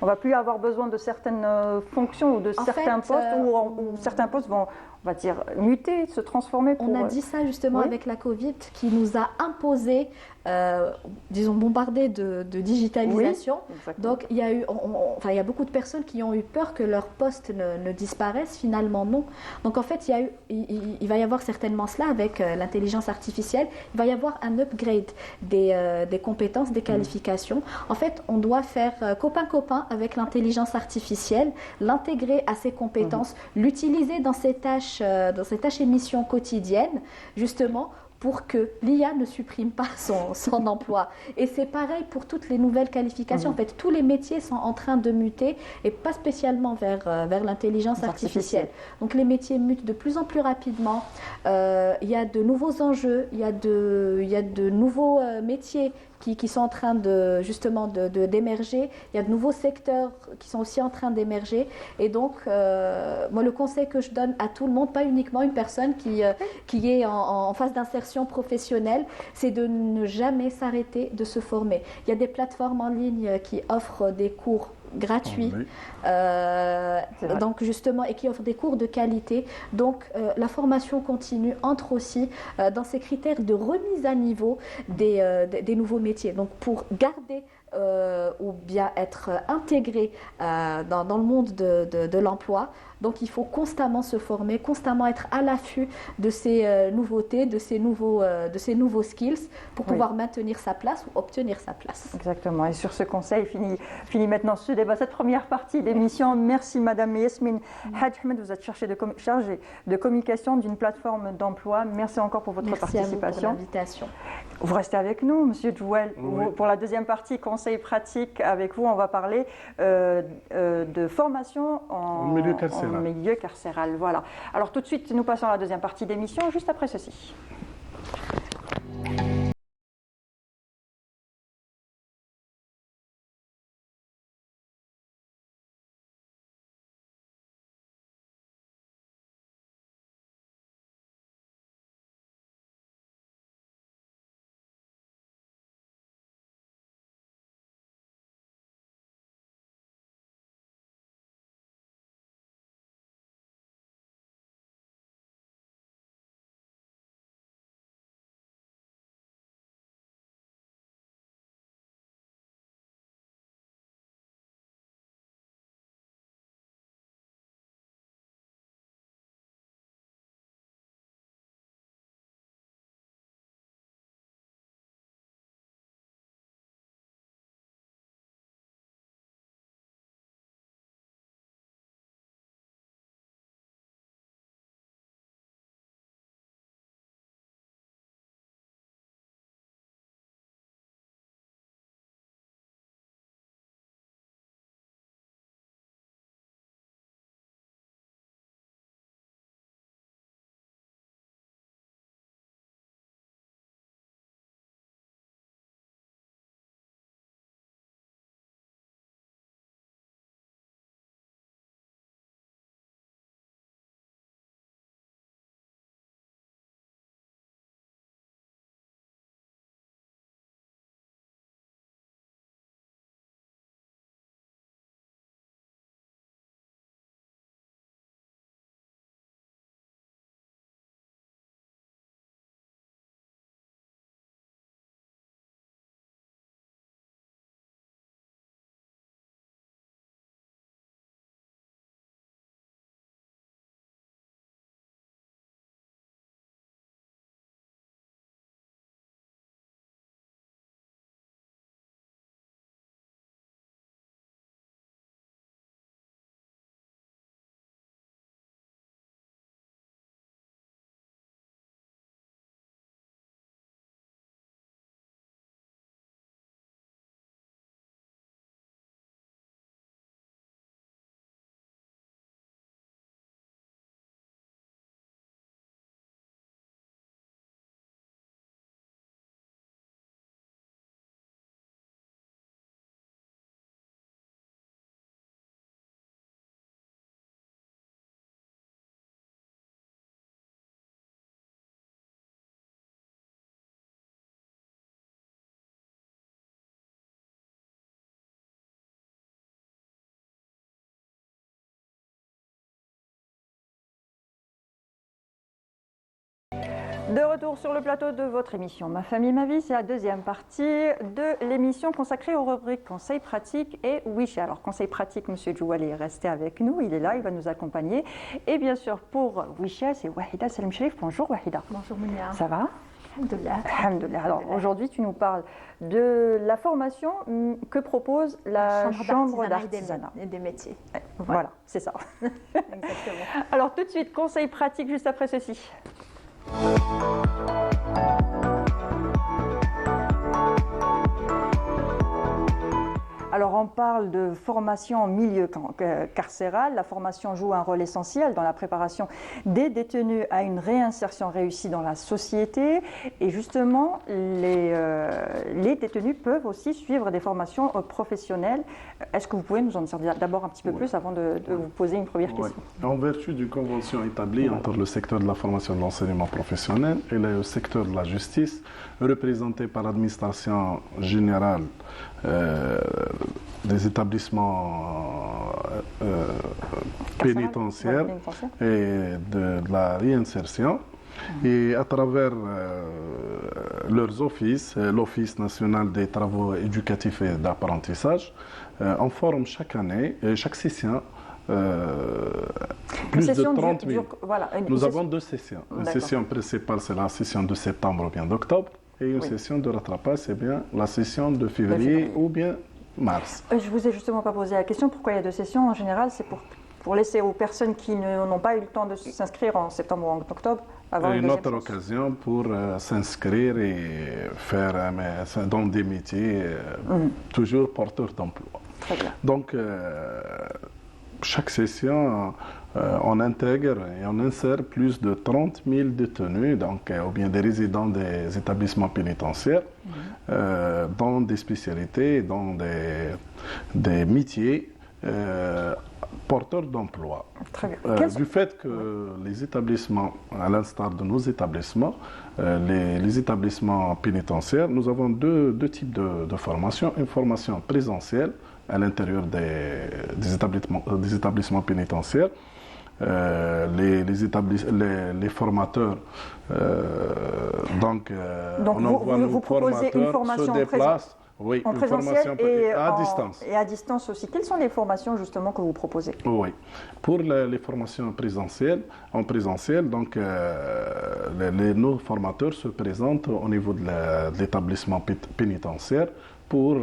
On ne va plus avoir besoin de certaines fonctions ou de certains postes, ou certains postes vont, on va dire, muter, se transformer. On a dit ça justement avec la Covid, qui nous a imposé, disons, bombardé de digitalisation. Donc il y a eu, il y a beaucoup de personnes qui ont eu peur que leur poste ne disparaisse. Finalement, non. Donc en fait, il va y avoir certainement cela avec l'intelligence artificielle. Il va y avoir un upgrade des compétences, des qualifications. En fait, on doit faire copain-copain avec l'intelligence artificielle, l'intégrer à ses compétences, l'utiliser dans ses tâches et missions quotidiennes, justement, pour que l'IA ne supprime pas son emploi. Et c'est pareil pour toutes les nouvelles qualifications. En fait, tous les métiers sont en train de muter, et pas spécialement vers l'intelligence artificielle. Donc les métiers mutent de plus en plus rapidement. Il y a de nouveaux enjeux, il y a de nouveaux métiers qui sont en train d'émerger. Il y a de nouveaux secteurs qui sont aussi en train d'émerger. Et donc, moi, le conseil que je donne à tout le monde, pas uniquement une personne qui est en phase d'insertion professionnelle, c'est de ne jamais s'arrêter de se former. Il y a des plateformes en ligne qui offrent des cours gratuits, donc justement, et qui offrent des cours de qualité. Donc la formation continue entre aussi dans ces critères de remise à niveau des nouveaux métiers. Donc pour garder ou bien être intégré dans le monde de l'emploi. Donc il faut constamment se former, constamment être à l'affût de ces nouveautés, de ces nouveaux skills pour pouvoir maintenir sa place ou obtenir sa place. Exactement. Et sur ce conseil, finit maintenant ce débat, cette première partie d'émission. Merci Madame Yasmine Hadj Ahmed, vous êtes chargée de communication d'une plateforme d'emploi. Merci encore pour votre participation. Merci à vous pour l'invitation. Vous restez avec nous, Monsieur Djouel, pour la deuxième partie, conseil pratique. Avec vous, on va parler de formation en milieu carcéral. Voilà. Alors tout de suite, nous passons à la deuxième partie d'émission, juste après ceci. De retour sur le plateau de votre émission Ma famille, ma vie, c'est la deuxième partie de l'émission consacrée aux rubriques conseils pratiques et Wisha. Alors conseils pratiques, Monsieur Djouali est resté avec nous, il est là, il va nous accompagner. Et bien sûr pour Wisha, c'est Wahida Salim Sherif. Bonjour Wahida. Bonjour Mounia. Ça va? Alhamdoulilah. Alhamdoulilah. Alors aujourd'hui tu nous parles de la formation que propose la Chambre d'artisanat et des métiers. Voilà, c'est ça. Exactement. Alors tout de suite, conseils pratiques juste après ceci. Alors on parle de formation en milieu carcéral. La formation joue un rôle essentiel dans la préparation des détenus à une réinsertion réussie dans la société. Et justement, les détenus peuvent aussi suivre des formations professionnelles. Est-ce que vous pouvez nous en dire d'abord un petit peu plus avant de vous poser une première question? En vertu d'une convention établie entre le secteur de la formation et de l'enseignement professionnel et le secteur de la justice, représenté par l'administration générale des établissements pénitentiaires et de la réinsertion, et à travers leurs offices, l'Office national des travaux éducatifs et d'apprentissage, on forme chaque année, chaque session, plus de 30 000. Nous avons deux sessions. Une session principale, c'est la session de septembre ou bien d'octobre, et une session de rattrapage, c'est bien la session de février ou bien mars. Je vous ai justement pas posé la question, pourquoi il y a deux sessions? En général, c'est pour laisser aux personnes qui n'ont pas eu le temps de s'inscrire en septembre ou en octobre avoir une autre occasion pour s'inscrire et faire dans des métiers toujours porteurs d'emploi. Très bien. Donc, chaque session, on intègre et on insère plus de 30 000 détenus, donc, ou bien des résidents des établissements pénitentiaires, dans des spécialités, dans des métiers porteurs d'emploi. Du fait que les établissements, à l'instar de nos établissements, les établissements pénitentiaires, nous avons deux types de formation. Une formation présentielle à l'intérieur des établissements pénitentiaires. Les formateurs, donc on envoie nos formateurs se déplacent. Oui, en une présentiel formation et à distance. Et à distance aussi. Quelles sont les formations justement que vous proposez? Oui, pour les formations présentielles, en présentiel, donc nos formateurs se présentent au niveau de l'établissement pénitentiaire pour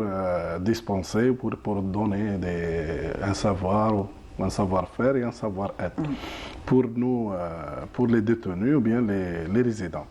dispenser, pour donner un savoir-faire et un savoir-être pour nous, pour les détenus ou bien les résidents.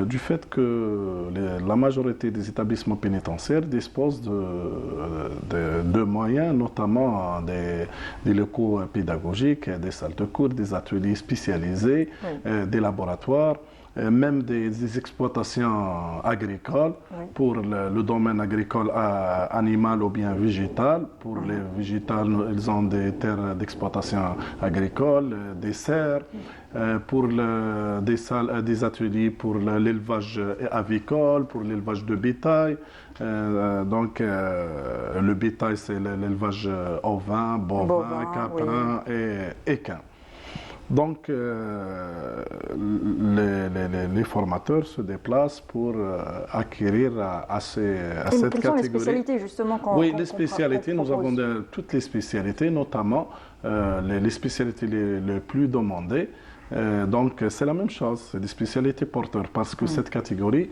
Du fait que la majorité des établissements pénitentiaires disposent de moyens, notamment des locaux pédagogiques, des salles de cours, des ateliers spécialisés, des laboratoires, même des exploitations agricoles pour le domaine agricole animal ou bien végétal. Pour les végétales, ils ont des terres d'exploitation agricole, des serres. Pour des ateliers pour l'élevage avicole, pour l'élevage de bétail. Donc, le bétail, c'est l'élevage ovin, bovin, caprin et équin. Donc, les formateurs se déplacent pour acquérir à cette catégorie. Quelles sont les spécialités justement les spécialités, nous avons toutes les spécialités, notamment les spécialités les plus demandées. Donc, c'est la même chose, c'est des spécialités porteurs, parce que cette catégorie,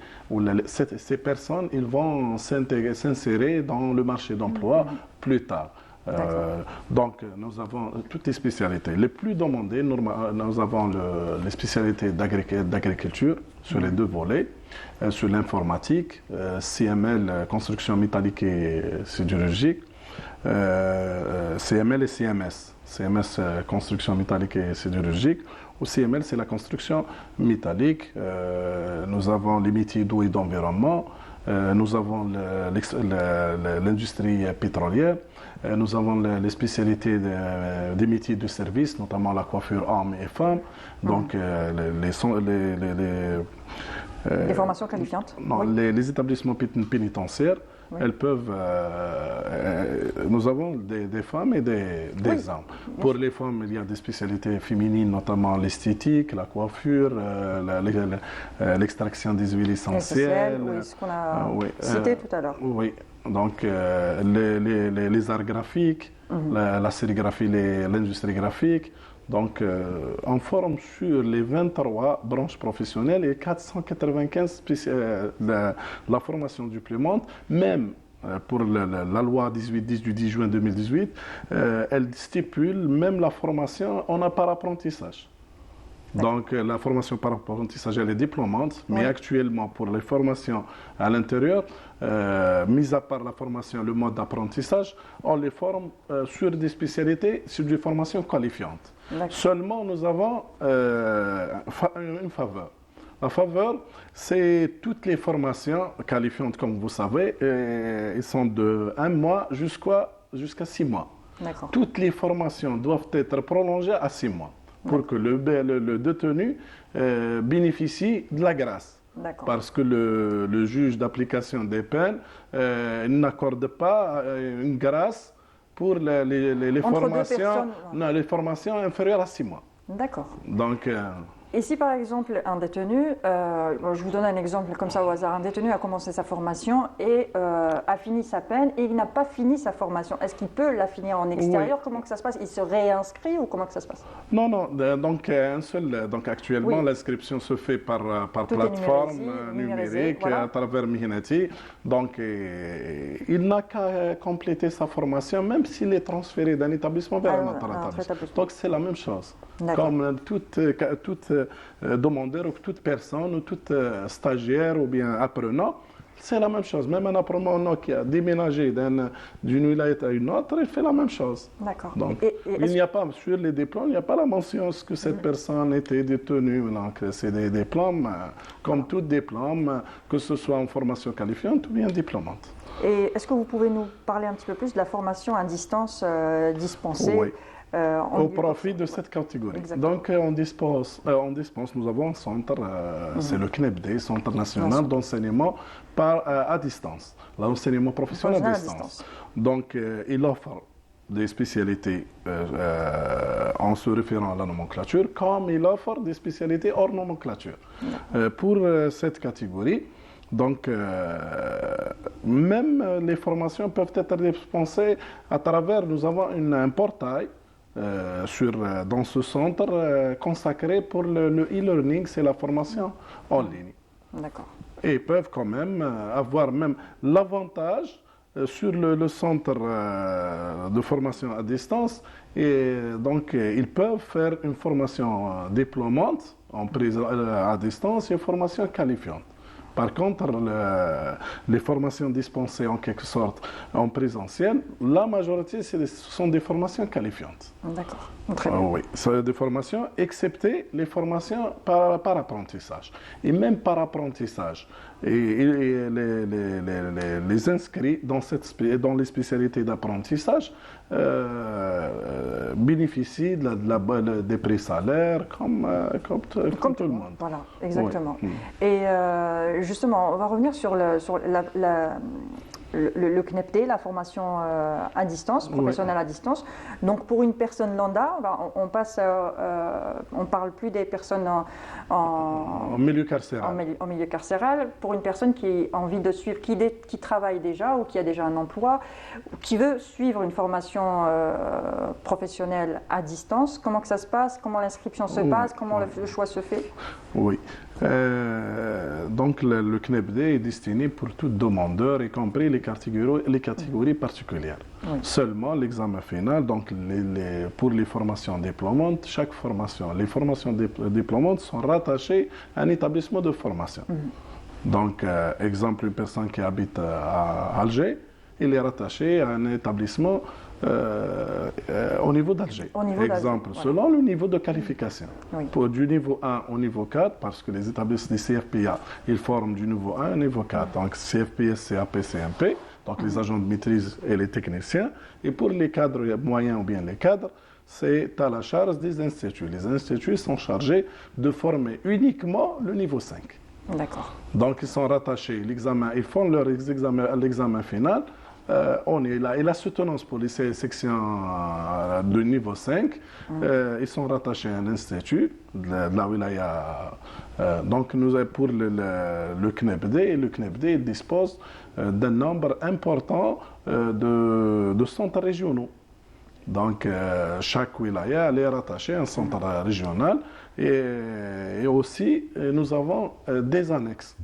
ces personnes, ils vont s'insérer dans le marché d'emploi plus tard. Donc, nous avons toutes les spécialités. Les plus demandées, nous avons les spécialités d'agriculture sur les deux volets, sur l'informatique, CML, construction métallique et sidérurgique, CML et CMS. CMS, construction métallique et sidérurgique. Au CML, c'est la construction métallique. Nous avons les métiers d'eau et d'environnement. Nous avons l'industrie pétrolière. Nous avons les spécialités des métiers de service, notamment la coiffure hommes et femmes. Donc, les formations qualifiantes. Non, les établissements pénitentiaires Oui. elles peuvent. Nous avons des femmes et des hommes. Pour les femmes, il y a des spécialités féminines, notamment l'esthétique, la coiffure, l'extraction des huiles essentielles. Oui, ce qu'on a cité tout à l'heure. Oui, donc les arts graphiques, la sérigraphie, l'industrie graphique. Donc, on forme sur les 23 branches professionnelles et 495 la formation diplômante, même pour la loi 1810 du 10 juin 2018, elle stipule même la formation en apprentissage. Donc la formation par apprentissage, elle est diplômante, mais actuellement pour les formations à l'intérieur, mis à part la formation, le mode d'apprentissage, on les forme sur des spécialités, sur des formations qualifiantes. Seulement, nous avons une faveur. La faveur, c'est toutes les formations qualifiantes, comme vous savez, ils sont de 1 mois jusqu'à 6 mois. Toutes les formations doivent être prolongées à 6 mois pour que le détenu bénéficie de la grâce. Parce que le juge d'application des peines n'accorde pas une grâce pour les formations inférieures à 6 mois. D'accord. Donc, et si par exemple un détenu, je vous donne un exemple comme ça au hasard, un détenu a commencé sa formation et a fini sa peine et il n'a pas fini sa formation, est-ce qu'il peut la finir en extérieur? Comment que ça se passe? Il se réinscrit ou comment que ça se passe? Non, donc donc actuellement l'inscription se fait par plateforme numérique à travers Mihinati. Donc il n'a qu'à compléter sa formation même s'il est transféré d'un établissement vers un autre établissement. Donc c'est la même chose. Comme toute demandeur ou toute personne ou toute stagiaire ou bien apprenant, c'est la même chose. Même un apprenant qui a déménagé d'une wilaya à une autre, il fait la même chose. D'accord. Donc, il n'y a pas, sur les diplômes, il n'y a pas la mention que cette personne était détenue. Donc, c'est des diplômes, comme tout diplôme, que ce soit en formation qualifiante ou bien diplômante. Et est-ce que vous pouvez nous parler un petit peu plus de la formation à distance dispensée? Oui. Au profit de cette catégorie. Exactement. Donc, on dispense, nous avons un centre, c'est le CNEPD, Centre national d'enseignement à distance, l'enseignement professionnel à distance. Donc, il offre des spécialités en se référant à la nomenclature, comme il offre des spécialités hors nomenclature. Pour cette catégorie, donc, même les formations peuvent être dispensées à travers, nous avons un portail dans ce centre consacré pour le e-learning, c'est la formation en ligne. D'accord. Et ils peuvent quand même avoir même l'avantage sur le centre de formation à distance. Et donc, ils peuvent faire une formation diplômante à distance et une formation qualifiante. Par contre, les formations dispensées en quelque sorte en présentiel, la majorité, ce sont des formations qualifiantes. D'accord. Très bien. Oui, c'est des formations, excepté les formations par apprentissage. Et même par apprentissage, et les inscrits dans les spécialités d'apprentissage bénéficient des prix salaires comme tout le monde. Voilà, exactement. Oui. Et justement, on va revenir sur le CNEPD, la formation à distance, professionnelle à distance. Donc pour une personne lambda, on parle plus des personnes en milieu carcéral. En milieu carcéral. Pour une personne qui a envie de suivre, qui travaille déjà ou qui a déjà un emploi, qui veut suivre une formation professionnelle à distance, comment que ça se passe? Comment l'inscription se passe? Comment le choix se fait? Oui. Donc le CNEPD est destiné pour tout demandeur, y compris les catégories particulières. Oui. Seulement l'examen final, donc pour les formations diplômantes, les formations diplômantes sont rattachées à un établissement de formation. Donc, exemple, une personne qui habite à Alger, il est rattaché à un établissement au niveau d'Alger. Exemple, selon le niveau de qualification. Oui. Du niveau 1 au niveau 4, parce que les établissements des CFPA, ils forment du niveau 1 au niveau 4. Donc, CFPS, CAP, CMP, donc les agents de maîtrise et les techniciens. Et pour les cadres moyens ou bien les cadres, c'est à la charge des instituts. Les instituts sont chargés de former uniquement le niveau 5. D'accord. Donc, ils sont rattachés. Ils font leur l'examen final. Et la soutenance pour les sections de niveau 5, ils sont rattachés à un institut de la wilaya. Donc, nous avons pour le CNEPD, et le CNEPD dispose d'un nombre important de centres régionaux. Donc, chaque wilaya elle est rattachée à un centre régional et aussi nous avons des annexes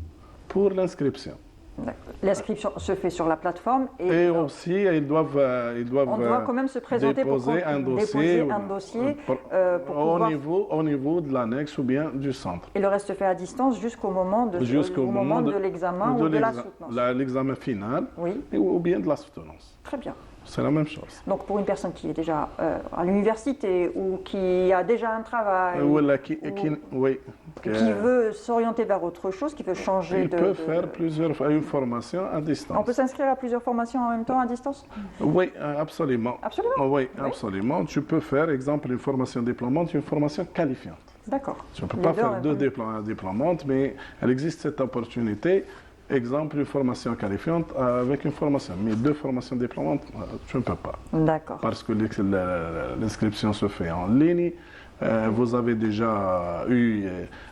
pour l'inscription. L'inscription se fait sur la plateforme et aussi ils doivent on doit quand même se présenter déposer un dossier, au niveau de l'annexe ou bien du centre. Et le reste se fait à distance jusqu'au moment de l'examen ou de la soutenance. L'examen final, oui. Ou bien de la soutenance. Très bien. C'est la même chose. Donc pour une personne qui est déjà à l'université ou qui a déjà un travail, qui veut s'orienter vers autre chose, qui veut changer il peut faire une formation à distance. On peut s'inscrire à plusieurs formations en même temps à distance? Oui, absolument. Absolument? Oui, absolument. Tu peux faire, exemple, une formation diplômante, une formation qualifiante. D'accord. Tu ne peux pas faire deux diplômantes, mais il existe cette opportunité. Exemple, une formation qualifiante avec une formation. Mais deux formations diplômantes, tu ne peux pas. D'accord. Parce que l'inscription se fait en ligne. Vous avez déjà eu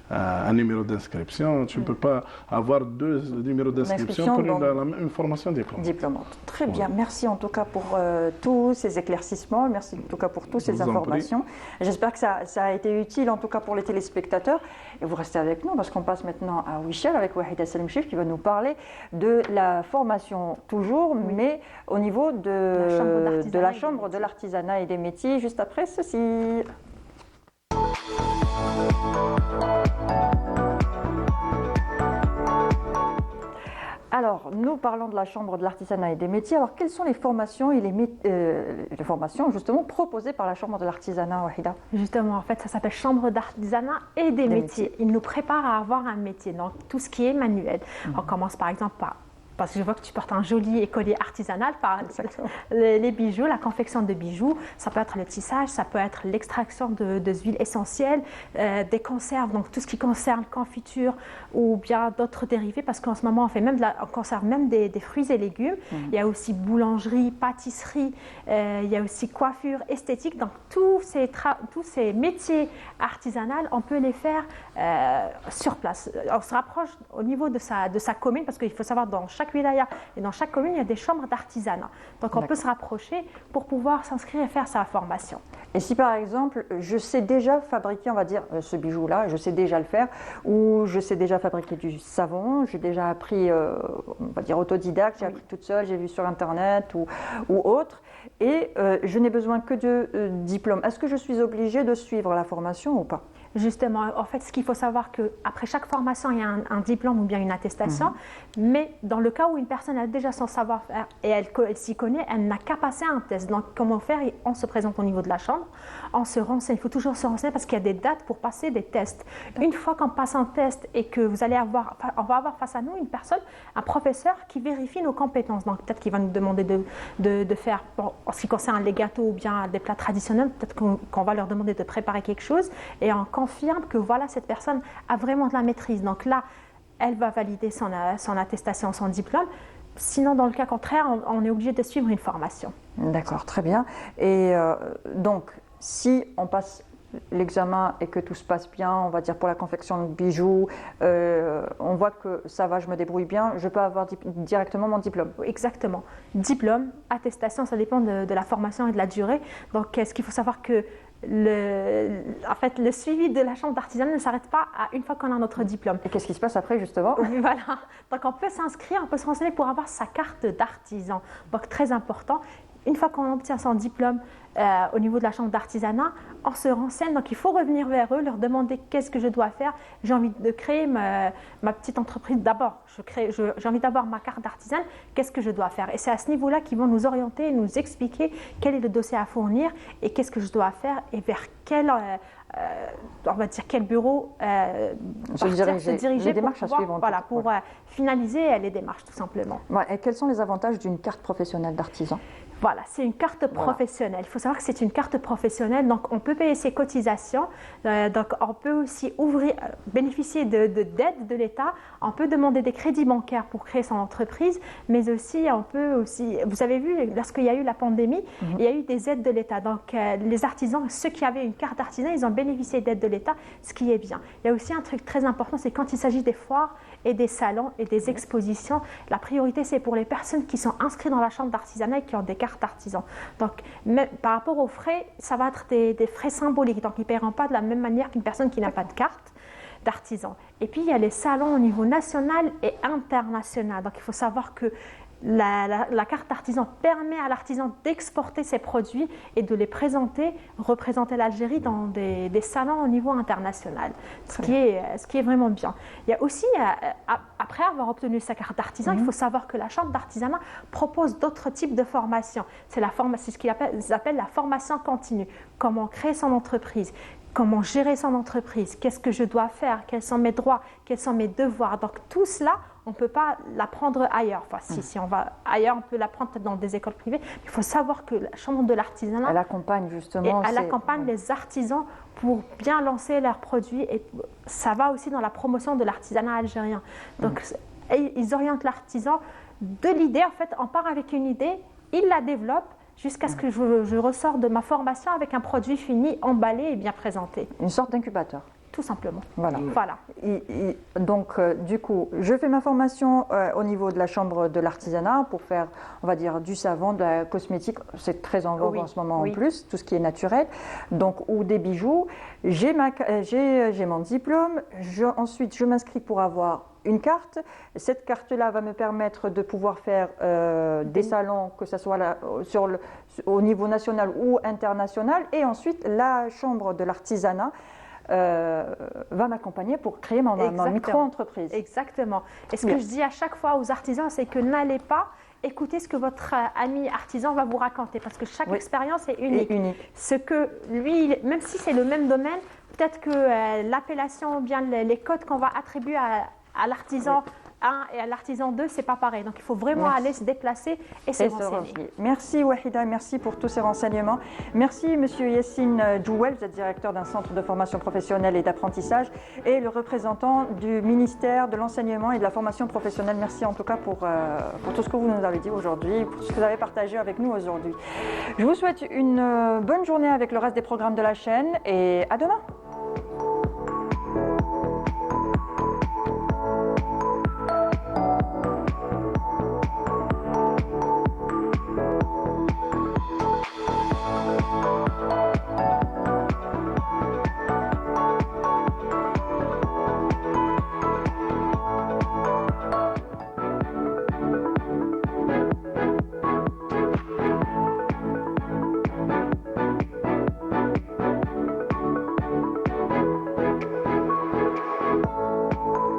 un numéro d'inscription. Tu ne peux pas avoir deux numéros d'inscription pour une formation diplômante. Très bien. Merci en tout cas pour tous ces éclaircissements. Merci en tout cas pour toutes ces informations. J'espère que ça a été utile en tout cas pour les téléspectateurs. Et vous restez avec nous parce qu'on passe maintenant à Wichel avec Wahida Salimchif qui va nous parler de la formation toujours, mais au niveau de la Chambre de l'artisanat et des métiers, juste après ceci. Alors, nous parlons de la Chambre de l'artisanat et des métiers. Alors, quelles sont les formations et les formations justement proposées par la Chambre de l'artisanat, Wahida? Justement, en fait, ça s'appelle Chambre d'artisanat et des métiers. Il nous prépare à avoir un métier, donc tout ce qui est manuel. On commence par exemple par... Parce que je vois que tu portes un joli collier artisanal, par les bijoux, la confection de bijoux. Ça peut être le tissage, ça peut être l'extraction de huiles essentielles, des conserves, donc tout ce qui concerne confiture ou bien d'autres dérivés. Parce qu'en ce moment, on conserve même des fruits et légumes. Il y a aussi boulangerie, pâtisserie, il y a aussi coiffure, esthétique. Donc tous ces métiers artisanaux, on peut les faire sur place. On se rapproche au niveau de sa commune parce qu'il faut savoir dans chaque wilaya et dans chaque commune, il y a des chambres d'artisanat. Donc on peut se rapprocher pour pouvoir s'inscrire et faire sa formation. Et si par exemple, je sais déjà fabriquer, on va dire, ce bijou-là, je sais déjà le faire, ou je sais déjà fabriquer du savon, j'ai déjà appris, on va dire autodidacte, j'ai appris toute seule, j'ai vu sur Internet ou autre, et je n'ai besoin que de diplôme. Est-ce que je suis obligée de suivre la formation ou pas? Justement, en fait, ce qu'il faut savoir qu'après chaque formation, il y a un diplôme ou bien une attestation, mais dans le cas où une personne a déjà son savoir-faire et elle s'y connaît, elle n'a qu'à passer un test. Donc, comment faire? On se présente au niveau de la chambre, on se renseigne, il faut toujours se renseigner parce qu'il y a des dates pour passer des tests. Une fois qu'on passe un test et que on va avoir face à nous une personne, un professeur qui vérifie nos compétences. Donc, peut-être qu'il va nous demander de faire, en ce qui concerne les gâteaux ou bien des plats traditionnels, peut-être qu'on va leur demander de préparer quelque chose et on confirme que voilà, cette personne a vraiment de la maîtrise. Donc là, elle va valider son attestation, son diplôme. Sinon, dans le cas contraire, on est obligé de suivre une formation. D'accord, très bien. Et donc, si on passe l'examen et que tout se passe bien, on va dire pour la confection de bijoux, on voit que ça va, je me débrouille bien, je peux avoir directement mon diplôme. Exactement. Diplôme, attestation, ça dépend de la formation et de la durée. Donc, ce qu'il faut savoir que le suivi de la chambre d'artisanat ne s'arrête pas à une fois qu'on a notre diplôme. Et qu'est-ce qui se passe après, justement? Voilà. Donc, on peut s'inscrire, on peut se renseigner pour avoir sa carte d'artisan. Donc, très important. Une fois qu'on obtient son diplôme au niveau de la chambre d'artisanat, on se renseigne. Donc, il faut revenir vers eux, leur demander qu'est-ce que je dois faire. J'ai envie de créer ma petite entreprise. D'abord, j'ai envie d'avoir ma carte d'artisan. Qu'est-ce que je dois faire? Et c'est à ce niveau-là qu'ils vont nous orienter, nous expliquer quel est le dossier à fournir et qu'est-ce que je dois faire et vers quel bureau se diriger les démarches à suivre. Voilà, pour finaliser les démarches, tout simplement. Ouais, et quels sont les avantages d'une carte professionnelle d'artisan? Voilà, c'est une carte professionnelle. Il faut savoir que c'est une carte professionnelle, donc on peut payer ses cotisations, donc on peut aussi bénéficier d'aide de l'État, on peut demander des crédits bancaires pour créer son entreprise, mais aussi on peut aussi, vous avez vu, lorsqu'il y a eu la pandémie, il y a eu des aides de l'État. Donc les artisans, ceux qui avaient une carte d'artisan, ils ont bénéficié d'aides de l'État, ce qui est bien. Il y a aussi un truc très important, c'est quand il s'agit des foires et des salons et des expositions, la priorité c'est pour les personnes qui sont inscrites dans la chambre d'artisanat et qui ont des cartes d'artisan. Donc même, par rapport aux frais, ça va être des frais symboliques, donc ils ne paieront pas de la même manière qu'une personne qui n'a pas de carte d'artisan. Et puis il y a les salons au niveau national et international, donc il faut savoir que la carte d'artisan permet à l'artisan d'exporter ses produits et de les représenter l'Algérie dans des salons au niveau international, ce qui est vraiment bien. Il y a aussi, après avoir obtenu sa carte d'artisan, il faut savoir que la Chambre d'artisanat propose d'autres types de formations. C'est ce qu'ils appellent la formation continue. Comment créer son entreprise, comment gérer son entreprise, qu'est-ce que je dois faire, quels sont mes droits, quels sont mes devoirs. Donc tout cela, on ne peut pas l'apprendre ailleurs. Enfin, si on va ailleurs, on peut l'apprendre dans des écoles privées. Il faut savoir que la Chambre de l'artisanat, elle accompagne justement. Elle accompagne les artisans pour bien lancer leurs produits et ça va aussi dans la promotion de l'artisanat algérien. Donc, ils orientent l'artisan de l'idée. En fait, on part avec une idée, ils la développent jusqu'à ce que je ressors de ma formation avec un produit fini, emballé et bien présenté. Une sorte d'incubateur. Tout simplement. Voilà. Donc, du coup, je fais ma formation au niveau de la chambre de l'artisanat pour faire, on va dire, du savon, de la cosmétique. C'est très en vogue en ce moment en plus, tout ce qui est naturel. Donc, ou des bijoux. J'ai mon diplôme. Ensuite, je m'inscris pour avoir une carte. Cette carte-là va me permettre de pouvoir faire des salons, que ce soit au niveau national ou international. Et ensuite, la chambre de l'artisanat va m'accompagner pour créer ma micro-entreprise. Exactement. Et ce que je dis à chaque fois aux artisans, c'est que n'allez pas écouter ce que votre ami artisan va vous raconter, parce que chaque expérience est unique. Ce que lui, même si c'est le même domaine, peut-être que l'appellation ou bien les codes qu'on va attribuer à l'artisan 1 et à l'artisan 2, c'est pas pareil. Donc il faut vraiment aller se déplacer et se renseigner. Merci Wahida, merci pour tous ces renseignements. Merci Monsieur Yassine Djouel, vous êtes directeur d'un centre de formation professionnelle et d'apprentissage et le représentant du ministère de l'enseignement et de la formation professionnelle. Merci en tout cas pour tout ce que vous nous avez dit aujourd'hui, pour tout ce que vous avez partagé avec nous aujourd'hui. Je vous souhaite une bonne journée avec le reste des programmes de la chaîne et à demain.